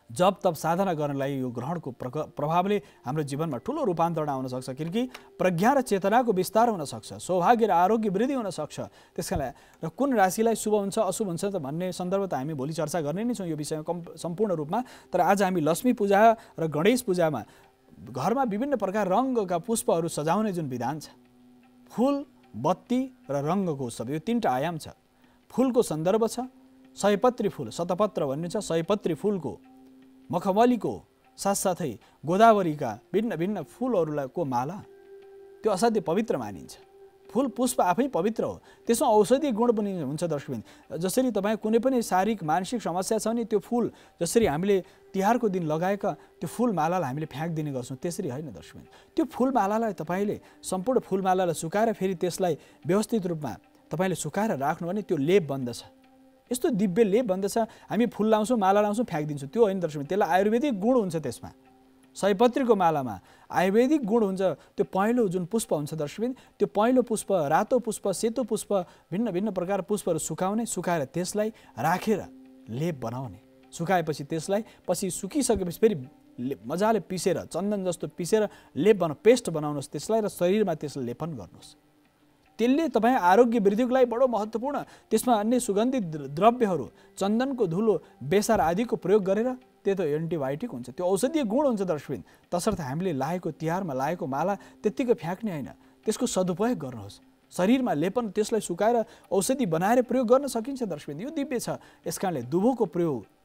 जप तप साधना गर्नलाई यो ग्रहणको प्रभावले हाम्रो जीवनमा ठुलो रूपान्तरण आउन सक्छ, किनकि प्रज्ञा र चेतनाको विस्तार हुन सक्छ, सौभाग्य र आरोग्य वृद्धि हुन सक्छ। त्यसकारण र कुन राशिलाई शुभ हुन्छ अशुभ हुन्छ त भन्ने सन्दर्भ त हामी भोलि चर्चा गर्ने नै छौँ यो विषयमा सम्पूर्ण रूपमा। तर आज हामी लक्ष्मी पूजा र गणेश पूजामा घरमा विभिन्न प्रकार रङ्गका पुष्पहरू सजाउने जुन विधान छ, फुल बत्ती र रङ्गको उत्सव, यो 3टा आयाम छ। फुलको सन्दर्भ छ सयपत्री फुल, शतपत्र भन्ने छ, सयपत्री फुलको, मखमलीको, साथसाथै गोदावरीका भिन्न भिन्न फुलहरूको माला, त्यो असाध्यै पवित्र मानिन्छ। फुल पुष्प आफै पवित्र हो, त्यसमा औषधीय गुण पनि हुन्छ दर्शकबिन। जसरी तपाईँ कुनै पनि शारीरिक मानसिक समस्या छ भने त्यो फुल जसरी हामीले तिहारको दिन लगाएका त्यो फुलमालालाई हामीले फ्याँक्दिने गर्छौँ, त्यसरी होइन दर्शकबिन। त्यो फुलमालालाई तपाईँले सम्पूर्ण फुलमालालाई सुकाएर फेरि त्यसलाई व्यवस्थित रूपमा तपाईँले सुकाएर राख्नु भने त्यो लेप बन्दछ। यस्तो दिव्य लेप बन्दछ। हामी फुल लाउँछौँ, माला लाउँछौँ, फ्याँकिदिन्छौँ, त्यो होइन दर्शकबिन। त्यसलाई आयुर्वेदिक गुण हुन्छ। त्यसमा सयपत्रीको मालामा आयुर्वेदिक गुण हुन्छ। त्यो पहेँलो जुन पुष्प हुन्छ दर्शकबिन, त्यो पहेँलो पुष्प, रातो पुष्प, सेतो पुष्प, भिन्न भिन्न प्रकार पुष्पहरू सुकाउने, सुकाएर त्यसलाई राखेर लेप बनाउने, सुकाएपछि त्यसलाई पछि सुकिसकेपछि फेरि मजाले पिसेर चन्दन जस्तो पिसेर लेप पेस्ट बनाउनुहोस् त्यसलाई र शरीरमा त्यसलाई लेपन गर्नुहोस्। त्यसले तपाईँ आरोग्य वृद्धिको लागि बडो महत्त्वपूर्ण। त्यसमा अन्य सुगन्धित द्रव्यहरू, चन्दनको धुलो, बेसार आदिको प्रयोग गरेर त्यो त एन्टिबायोटिक हुन्छ, त्यो औषधीय गुण हुन्छ दर्शकबिन। तसर्थ हामीले लाएको तिहारमा लाएको माला त्यत्तिकै फ्याँक्ने होइन, त्यसको सदुपयोग गर्नुहोस्। शरीरमा लेपन, त्यसलाई सुकाएर औषधि बनाएर प्रयोग गर्न सकिन्छ दर्शकबिन। यो दिव्य छ। यस कारणले दुबोको प्रयोग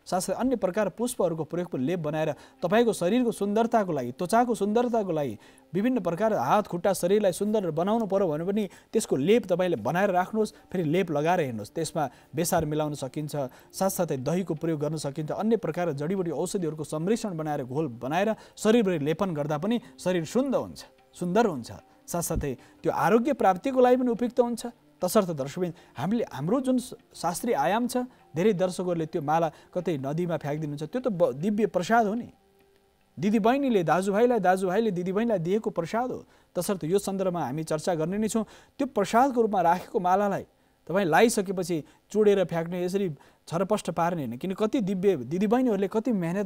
साथसाथै अन्य प्रकार पुष्पहरूको प्रयोग लेप बनाएर तपाईँको शरीरको सुन्दरताको लागि, त्वचाको सुन्दरताको लागि, विभिन्न प्रकार हात खुट्टा शरीरलाई सुन्दर बनाउनु पर्यो भने पनि त्यसको लेप तपाईँले बनाएर राख्नुहोस्। फेरि लेप लगाएर हेर्नुहोस्, त्यसमा बेसार मिलाउन सकिन्छ, साथसाथै दहीको प्रयोग गर्न सकिन्छ। अन्य प्रकार जडीबुटी औषधिहरूको सम्मिश्रण बनाएर घोल बनाएर शरीरभरि लेपन गर्दा पनि शरीर सुन्दर हुन्छ। साथसाथै त्यो आरोग्य प्राप्तिको लागि पनि उपयुक्त हुन्छ। तसर्थ दर्शकबिन हामीले हाम्रो जुन शास्त्रीय आयाम छ, धेरै दर्शकहरूले त्यो माला कतै नदीमा फ्याँकिदिनुहुन्छ, त्यो त दिव्य प्रसाद हो नि। दिदीबहिनीले दाजुभाइलाई, दाजुभाइले दिदीबहिनीलाई दिएको प्रसाद हो। तसर्थ यो सन्दर्भमा हामी चर्चा गर्ने नै छौँ। त्यो प्रसादको रूपमा राखेको मालालाई तपाईँ लगाइसकेपछि चुडेर फ्याँक्ने, यसरी छरपष्ट पार्ने होइन। किन कति दिव्य दिदीबहिनीहरूले कति मेहनत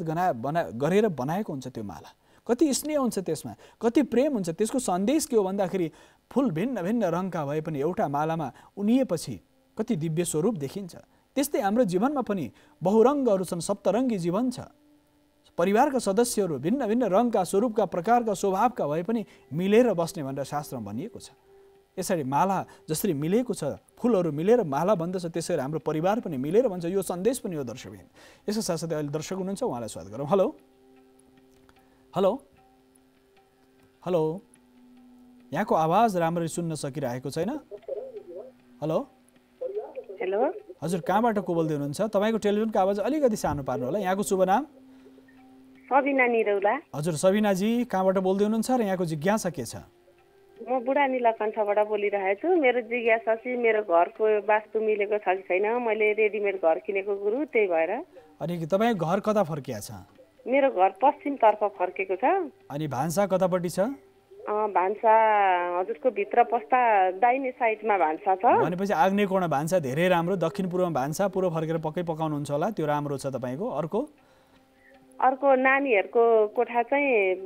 गरेर बनाएको हुन्छ त्यो माला, कति स्नेह हुन्छ त्यसमा, कति प्रेम हुन्छ। त्यसको सन्देश के हो भन्दाखेरि फुल भिन्न भिन्न रङका भए पनि एउटा मालामा उनिएपछि कति दिव्य स्वरूप देखिन्छ। त्यस्तै हाम्रो जीवनमा पनि बहुरङ्गहरू छन्, सप्तरङ्गी जीवन छ। परिवारका सदस्यहरू भिन्न भिन्न रङका, स्वरूपका, प्रकारका, स्वभावका भए पनि मिलेर बस्ने भनेर शास्त्रमा भनिएको छ। यसरी माला जसरी मिलेको छ, फुलहरू मिलेर माला बन्दछ, त्यसरी हाम्रो परिवार पनि मिलेर बन्छ। यो सन्देश पनि हो दर्शकबिन। यसको साथसाथै अहिले दर्शक हुनुहुन्छ, उहाँलाई स्वागत गरौँ। हेलो हेलो हेलो, यहाँको आवाज राम्ररी सुन्न सकिरहेको छैन। हेलो हेलो, हजुर, कहाँबाट को बोल्दै हुनुहुन्छ? तपाईँको टेलिभिजनको आवाज अलिकति सानो पार्नु होला। यहाँको शुभ नाम? सबिना निरौला। हजुर सबिनाजी, कहाँबाट बोल्दै हुनुहुन्छ र यहाँको जिज्ञासा के छ? म बुढा नीलकण्ठबाट बोलिरहेको छु। मेरो जिज्ञासा चाहिँ मेरो घरको वास्तु मिलेको छ कि छैन। मैले रेडिमेड घर किनेको गुरु, त्यही भएर। अनि तपाईँको घर कता फर्किया छ? मेरो घर पश्चिमतर्फ फर्केको छ। अनि भान्सा कतापट्टि छ? भान्सा हजुरको भित्र पस्दा दाहिने साइडमा भान्सा छ। भनेपछि आग्नेय कोण भान्सा धेरै राम्रो, दक्षिण पूर्वमा भान्सा, पूर्व फर्केर पक्कै पकाउनुहुन्छ होला, त्यो राम्रो छ तपाईँको। अर्को नानीहरूको कोठा चाहिँ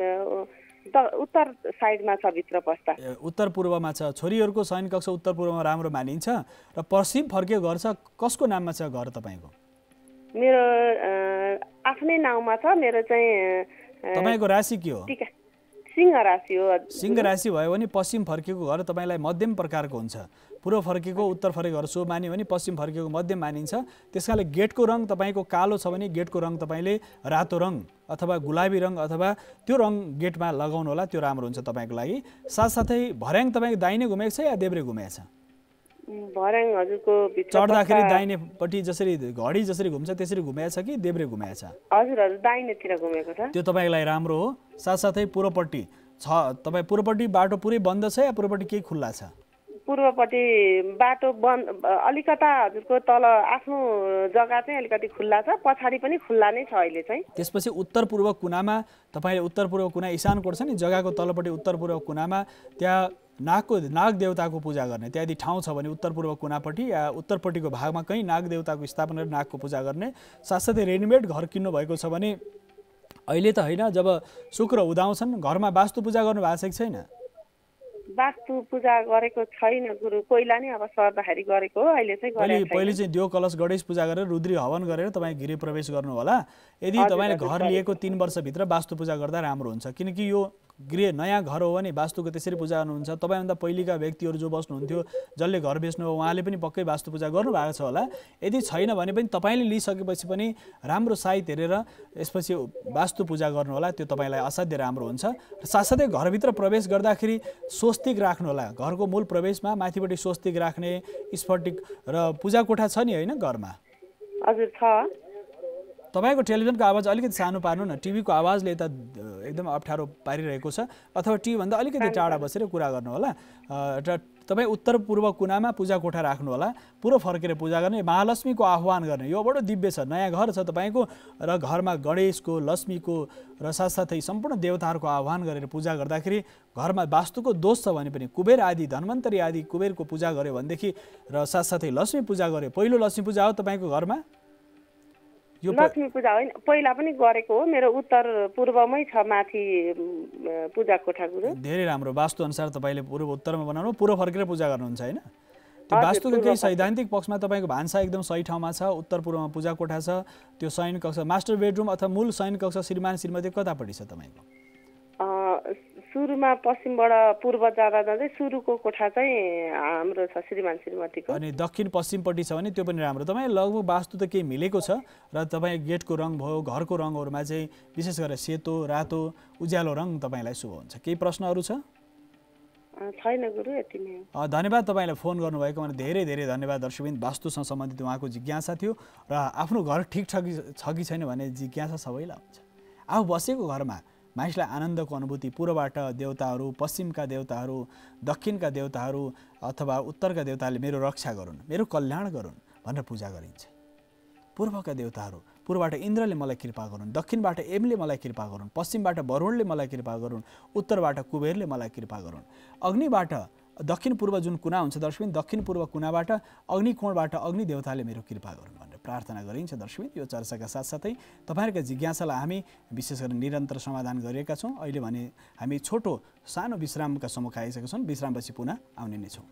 उत्तर साइडमा छ, भित्र पस्दा उत्तर पूर्वमा छ। छोरीहरूको शयन कक्ष उत्तर पूर्वमा राम्रो मानिन्छ। र पश्चिम फर्केको घर छ, कसको नाममा छ घर तपाईँको? मेरो आफ्नै नाउँमा छ। मेरो चाहिँ तपाईँको राशि के हो? सिंह राशि हो। सिंह राशि भयो भने पश्चिम फर्केको घर तपाईँलाई मध्यम प्रकारको हुन्छ। पूर्व फर्केको उत्तर फर्केको घर शुभ मान्यो भने पश्चिम फर्केको मध्यम मानिन्छ। त्यसकारणले गेटको रङ तपाईँको कालो छ भने गेटको रङ तपाईँले रातो रङ अथवा गुलाबी रङ अथवा त्यो रङ गेटमा लगाउनु होला, त्यो राम्रो हुन्छ तपाईँको लागि। साथसाथै भर्याङ तपाईँको दाहिने घुमेको छ या देब्रे घुमेको छ? भर्याङ हजुरको चढ्दाखेरि दाहिनेपट्टि जसरी घडी जसरी घुम्छ त्यसरी घुमेको छ कि देब्रे घुमेको छ? हजुर दाहिनेतिर घुमेको छ। त्यो तपाईँको लागि राम्रो हो। साथसाथै पूर्वपट्टि छ, तपाईँ पूर्वपट्टि बाटो पुरै बन्द छ या पूर्वपट्टि केही खुल्ला छ? पूर्वपट्टि बाटो बन्द, अलिकता हजुरको तल आफ्नो जग्गा चाहिँ अलिकति खुल्ला छ, पछाडि पनि खुल्ला नै छ अहिले चाहिँ। त्यसपछि उत्तर पूर्व कुनामा तपाईँले उत्तर पूर्व कुना इशान कोण छ नि, जग्गाको तलपट्टि उत्तर पूर्व कुनामा त्यहाँ नाग देवताको पूजा गर्ने त्यहाँ यदि ठाउँ छ भने उत्तर पूर्व कुनापट्टि या उत्तरपट्टिको भागमा कहीँ नाग देवताको स्थापना गरेर नागको पूजा गर्ने। साथसाथै रेडिमेड घर किन्नु भएको छ भने अहिले त होइन, जब शुक्र उदाउँछन् घरमा वास्तु पूजा गर्नु भएको छ कि छैन? वास्तु पूजा गरेको छैन गुरु, पहिला नै अब सर्दाखेरि गरेको हो, अहिले चाहिँ गरेको छैन। पहिले चाहिँ देव कलश गणेश पूजा गरेर रुद्री हवन गरेर तपाईँ गृह प्रवेश गर्नु होला। यदि तपाईँले घर लिएको 3 वर्षभित्र वास्तु पूजा गर्दा राम्रो हुन्छ, किनकि यो गृह नयाँ घर हो भने वास्तुको त्यसरी पूजा गर्नुहुन्छ। तपाईँभन्दा पहिलेका व्यक्तिहरू जो बस्नुहुन्थ्यो, जसले घर बेच्नु हो, उहाँले पनि पक्कै वास्तु पूजा गर्नुभएको छ होला। यदि छैन भने पनि तपाईँले लिइसकेपछि पनि राम्रो साइत हेरेर यसपछि वास्तु पूजा गर्नु होला, त्यो तपाईँलाई असाध्य राम्रो हुन्छ। र साथसाथै घरभित्र प्रवेश गर्दाखेरि स्वस्तिक राख्नु होला। घरको मूल प्रवेशमा माथिपट्टि स्वस्तिक राख्ने, स्फटिक र पूजा कोठा छ नि होइन घरमा? हजुर छ। तपाईँको टेलिभिजनको आवाज अलिकति सानो पार्नु न, टिभीको आवाजले त एकदम अप्ठ्यारो पारिरहेको छ। अथवा टिभीभन्दा अलिकति टाढा बसेर कुरा गर्नु होला। र तपाईँ उत्तर पूर्व कुनामा पूजा कोठा राख्नु होला, पूर्व फर्केर पूजा गर्ने, महालक्ष्मीको आह्वान गर्ने। यो बडो दिव्य छ, नयाँ घर छ तपाईँको र घरमा गणेशको, लक्ष्मीको र साथसाथै सम्पूर्ण देवताहरूको आह्वान गरेर पूजा गर्दाखेरि घरमा वास्तुको दोष छ भने पनि कुबेर आदि धन्वन्तरी आदि कुबेरको पूजा गर्यो भनेदेखि र साथसाथै लक्ष्मी पूजा गर्यो, पहिलो लक्ष्मी पूजा हो तपाईँको घरमा? यो लक्ष्मी पूजा होइन, पहिला पनि गरेको हो। मेरो उत्तर पूर्वमै छ माथि पूजा कोठा गुरु। धेरै राम्रो। वास्तु अनुसार तपाईँले पूर्व उत्तरमा बनाउनु, पूर्व फर्केर पूजा गर्नुहुन्छ होइन? त्यो वास्तुको केही सैद्धान्तिक पक्षमा तपाईँको भान्सा एकदम सही ठाउँमा छ, उत्तर पूर्वमा पूजा कोठा छ, त्यो शयन कक्ष मास्टर बेडरुम अथवा मूल शयन कक्ष श्रीमान श्रीमती कतापट्टि छ तपाईँको? सुरुमा पश्चिमबाट पूर्व जाँदा जाँदै सुरुको कोठा चाहिँ हाम्रो छ श्रीमान श्रीमतीको। अनि दक्षिण पश्चिमपट्टि छ भने त्यो पनि राम्रो। तपाईँ लगभग वास्तु त केही मिलेको छ र तपाईँ गेटको रङ भयो, घरको रङहरूमा चाहिँ विशेष गरेर सेतो, रातो, उज्यालो रङ तपाईँलाई शुभ हुन्छ। केही प्रश्नहरू छ? छैन गुरु, यति नै हो। धन्यवाद तपाईँलाई फोन गर्नुभएकोमा धेरै धेरै धन्यवाद। दर्शकबिन, वास्तुसँग सम्बन्धित उहाँको जिज्ञासा थियो र आफ्नो घर ठिक छ कि छैन भन्ने जिज्ञासा सबैलाई हुन्छ। आफू बसेको घरमा मानिसलाई आनन्दको अनुभूति, पूर्वबाट देवताहरू, पश्चिमका देवताहरू, दक्षिणका देवताहरू अथवा उत्तरका देवताले मेरो रक्षा गरून्, मेरो कल्याण गरून् भनेर पूजा गरिन्छ। पूर्वका देवताहरू, पूर्वबाट इन्द्रले मलाई कृपा गरून्, दक्षिणबाट एमले मलाई कृपा गरून्, पश्चिमबाट वरुणले मलाई कृपा गरून्, उत्तरबाट कुबेरले मलाई कृपा गरून्। अग्निबाट दक्षिण पूर्व जुन कुना हुन्छ दर्शकबिन, दक्षिण पूर्व कुनाबाट अग्निकोणबाट अग्नि देवताले मेरो कृपा गरून् भनेर प्रार्थना गरिन्छ। दर्शकबिन, यो चर्चाका साथसाथै तपाईँहरूका जिज्ञासालाई हामी विशेष गरी निरन्तर समाधान गरिरहेका छौँ। अहिले भने हामी छोटो सानो विश्रामका सम्मुख आइसकेका छौँ। विश्रामपछि पुनः आउने नै छौँ।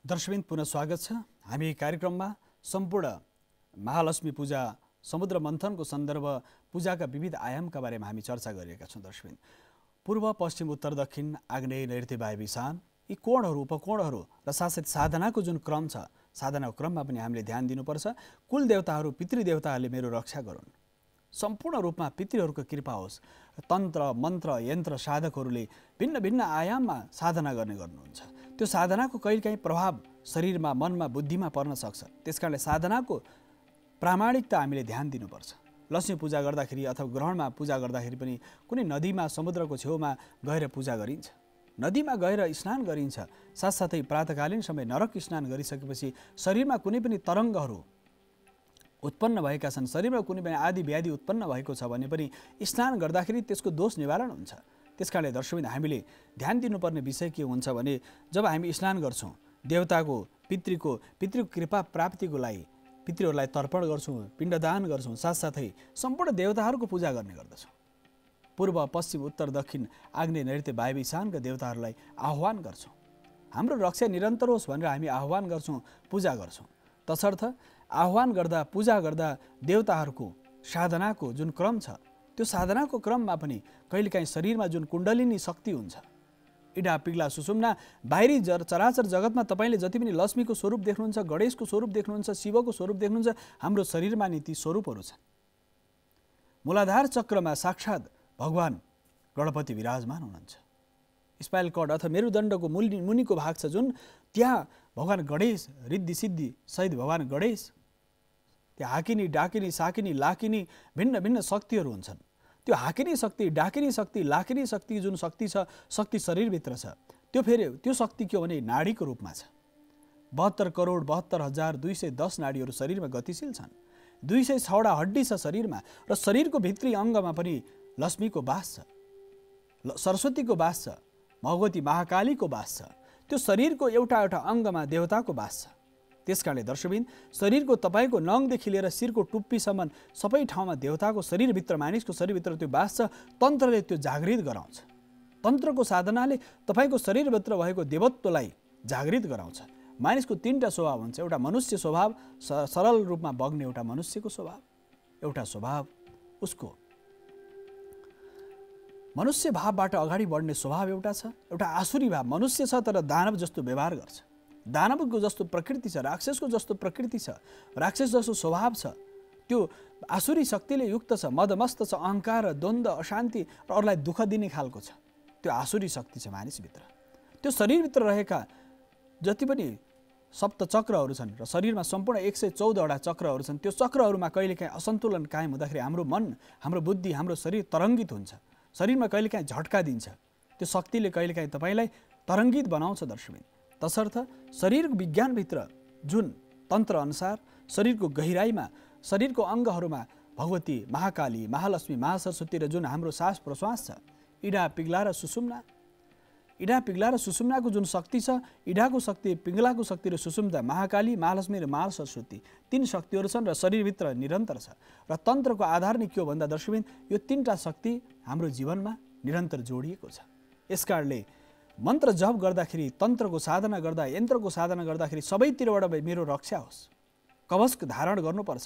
दर्शकबिन पुनः स्वागत छ। हामी कार्यक्रममा सम्पूर्ण महालक्ष्मी पूजा समुद्र मन्थनको सन्दर्भ पूजाका विविध आयामका बारेमा हामी चर्चा गरिरहेका छौँ। दर्शकबिन पूर्व पश्चिम उत्तर दक्षिण आग्नेय नैऋत्य वायु विशान यी कोणहरू उपकोणहरू र साथसाथै साधनाको जुन क्रम छ साधनाको क्रममा पनि हामीले ध्यान दिनुपर्छ। कुल देवताहरू पितृदेवताहरूले मेरो रक्षा गरून्, सम्पूर्ण रूपमा पितृहरूको कृपा होस्। तन्त्र मन्त्र यन्त्र साधकहरूले भिन्न भिन्न आयाममा साधना गर्ने गर्नुहुन्छ। त्यो साधनाको कहिलेकाहीँ प्रभाव शरीरमा मनमा बुद्धिमा पर्न सक्छ। त्यसकारणले साधनाको प्रामाणिकता हामीले ध्यान दिनुपर्छ। लक्ष्मी पूजा गर्दाखेरि अथवा ग्रहणमा पूजा गर्दाखेरि पनि कुनै नदीमा समुद्रको छेउमा गएर पूजा गरिन्छ, नदीमा गएर स्नान गरिन्छ। साथसाथै प्रातकालीन समय नरक स्नान गरिसकेपछि शरीरमा कुनै पनि तरङ्गहरू उत्पन्न भएका छन्, शरीरमा कुनै पनि आदि व्याधि उत्पन्न भएको छ भने पनि स्नान गर्दाखेरि त्यसको दोष निवारण हुन्छ। त्यसकारणले दर्शकबिन हामीले ध्यान दिनुपर्ने विषय के हुन्छ भने जब हामी स्नान गर्छौँ देवताको पितृको कृपा प्राप्तिको लागि पितृहरूलाई तर्पण गर्छौँ, पिण्डदान गर्छौँ, साथसाथै सम्पूर्ण देवताहरूको पूजा गर्ने गर्दछौँ। पूर्व पश्चिम उत्तर दक्षिण आग्नेय नैऋत्य वायु ईशानका देवताहरूलाई आह्वान गर्छौँ। हाम्रो रक्षा निरन्तर होस् भनेर हामी आह्वान गर्छौँ, पूजा गर्छौँ। तसर्थ आह्वान गर्दा पूजा गर्दा देवताहरूको साधनाको जुन क्रम छ त्यो साधनाको क्रममा पनि कहिलेकाहीँ शरीरमा जुन कुण्डलिनी शक्ति हुन्छ, इडा पिग्ला सुषुम्ना बाहिरी चराचर जगतमा तपाईँले जति पनि लक्ष्मीको स्वरूप देख्नुहुन्छ, गणेशको स्वरूप देख्नुहुन्छ, शिवको स्वरूप देख्नुहुन्छ, हाम्रो शरीरमा नि ती स्वरूपहरू छन्। मूलाधार चक्रमा साक्षात् भगवान गणपति विराजमान हुनुहुन्छ। स्पाइनल कर्ड अथवा मेरुदण्डको मुनिको भाग छ जुन त्यहाँ भगवान गणेश रिद्धि सिद्धि सहित भगवान गणेश त्यहाँ हाकिनी डाकिनी साकिनी लाकिनी भिन्न भिन्न शक्तिहरू हुन्छन्। त्यो हाकिनी शक्ति डाकिनी शक्ति लाकिनी शक्ति जुन शक्ति छ शक्ति शरीरभित्र छ त्यो फेरि त्यो शक्ति के हो भने नाडीको रूपमा छ। 72,72,210 नाडीहरू शरीरमा गतिशील छन्। 206वटा हड्डी छ शरीरमा र शरीरको भित्री अङ्गमा पनि लक्ष्मीको बास छ, सरस्वतीको बास छ, भगवती महाकालीको बास छ। त्यो शरीरको एउटा एउटा अङ्गमा देवताको बास छ। त्यसकारणले दर्शकबिन शरीरको तपाईँको नङदेखि लिएर शिरको टुप्पीसम्म सबै ठाउँमा देवताको शरीरभित्र मानिसको शरीरभित्र त्यो बास छ। तन्त्रले त्यो जागृत गराउँछ। तन्त्रको साधनाले तपाईँको शरीरभित्र भएको देवत्वलाई जागृत गराउँछ। मानिसको 3टा स्वभाव हुन्छ। एउटा मनुष्य स्वभाव, सरल रूपमा बग्ने एउटा मनुष्यको स्वभाव, एउटा स्वभाव उसको मनुष्य भावबाट अगाडि बढ्ने स्वभाव एउटा छ, एउटा आसुरी भाव मनुष्य छ तर दानव जस्तो व्यवहार गर्छ, दानवको जस्तो प्रकृति छ, राक्षसको जस्तो प्रकृति छ, राक्षस जस्तो स्वभाव छ। त्यो आसुरी शक्तिले युक्त छ, मदमस्त छ, अहङ्कार द्वन्द्व अशान्ति र अरूलाई दुःख दिने खालको छ। त्यो आसुरी शक्ति छ मानिसभित्र। त्यो शरीरभित्र रहेका जति पनि सप्तचक्रहरू छन् र शरीरमा सम्पूर्ण 114वटा चक्रहरू छन्। त्यो चक्रहरूमा कहिलेकाहीँ असन्तुलन कायम हुँदाखेरि हाम्रो मन, हाम्रो बुद्धि, हाम्रो शरीर तरङ्गित हुन्छ, शरीरमा कहिलेकाहीँ झट्का दिन्छ। त्यो शक्तिले कहिलेकाहीँ तपाईँलाई तरङ्गित बनाउँछ दर्शकबिन। तसर्थ शरीरको विज्ञानभित्र जुन तन्त्र अनुसार शरीरको गहिराइमा शरीरको अङ्गहरूमा भगवती महाकाली महालक्ष्मी महासरस्वती र जुन हाम्रो सास प्रश्वास छ इडा पिग्ला र सुषुम्ना, इडा पिग्ला र सुषुम्नाको जुन शक्ति छ, इडाको शक्ति, पिङ्गलाको शक्ति र सुषुम्ना महाकाली महालक्ष्मी र महासरस्वती 3 शक्तिहरू छन् र शरीरभित्र निरन्तर छ। र तन्त्रको आधार नै के हो भन्दा दर्शकबिन यो 3टा शक्ति हाम्रो जीवनमा निरन्तर जोडिएको छ। यसकारणले मन्त्र जप गर्दाखेरि, तन्त्रको साधना गर्दा, यन्त्रको साधना गर्दाखेरि सबैतिरबाट मेरो रक्षा होस्। कवच धारण गर्नुपर्छ।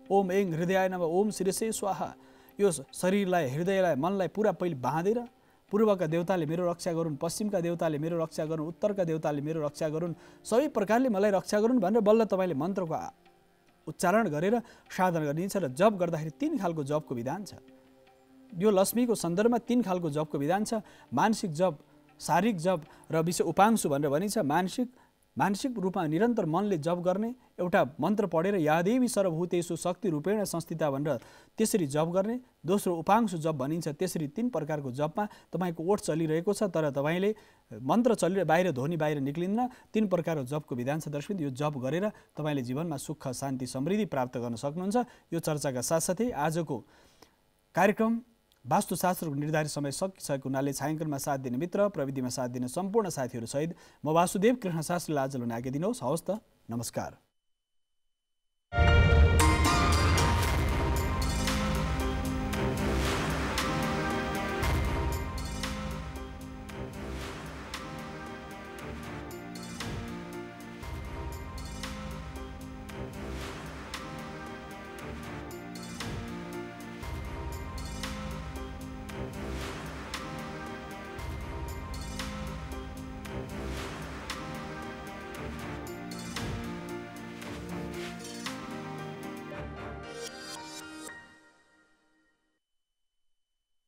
ओम ऐं हृदयाय नमः, ओम शिरसे स्वाहा। यो शरीरलाई, हृदयलाई, मनलाई पुरा पहिले बाँधेर पूर्वका देवताले मेरो रक्षा गरून्, पश्चिमका देवताले मेरो रक्षा गरून्, उत्तरका देवताले मेरो रक्षा गरून्, सबै प्रकारले मलाई रक्षा गरून् भनेर बल्ल तपाईँले मन्त्रको उच्चारण गरेर साधना गरिन्छ। र जप गर्दाखेरि 3 खालको जपको विधान छ। यो लक्ष्मीको सन्दर्भमा 3 खालको जपको विधान छ। मानसिक जप, शारीरिक जप र विशेष उपांशु भनेर भनिन्छ। मानसिक रूपमा निरन्तर मनले जप गर्ने, एउटा मन्त्र पढेर यादेवी सर्वभूतेषु शक्ति रूपेण संस्थिता भनेर त्यसरी जप गर्ने। दोस्रो उपांशु जप भनिन्छ। त्यसरी 3 प्रकारको जपमा तपाईँको ओठ चलिरहेको छ तर तपाईँले मन्त्र चलिरहेको बाहिर ध्वनि बाहिर निक्लिन्न। 3 प्रकारको जपको विधान छ दर्शक। यो जप गरेर तपाईँले जीवनमा सुख शान्ति समृद्धि प्राप्त गर्न सक्नुहुन्छ। यो चर्चाका साथसाथै आजको कार्यक्रम वास्तुशास्त्रको निर्धारित समय सकिसकेको हुनाले छायाङ्कनमा साथ दिने मित्र, प्रविधिमा साथ दिने सम्पूर्ण साथीहरू सहित म वासुदेव कृष्ण शास्त्रीलाई आजलाई आज्ञा दिनुहोस्। हवस् त, नमस्कार।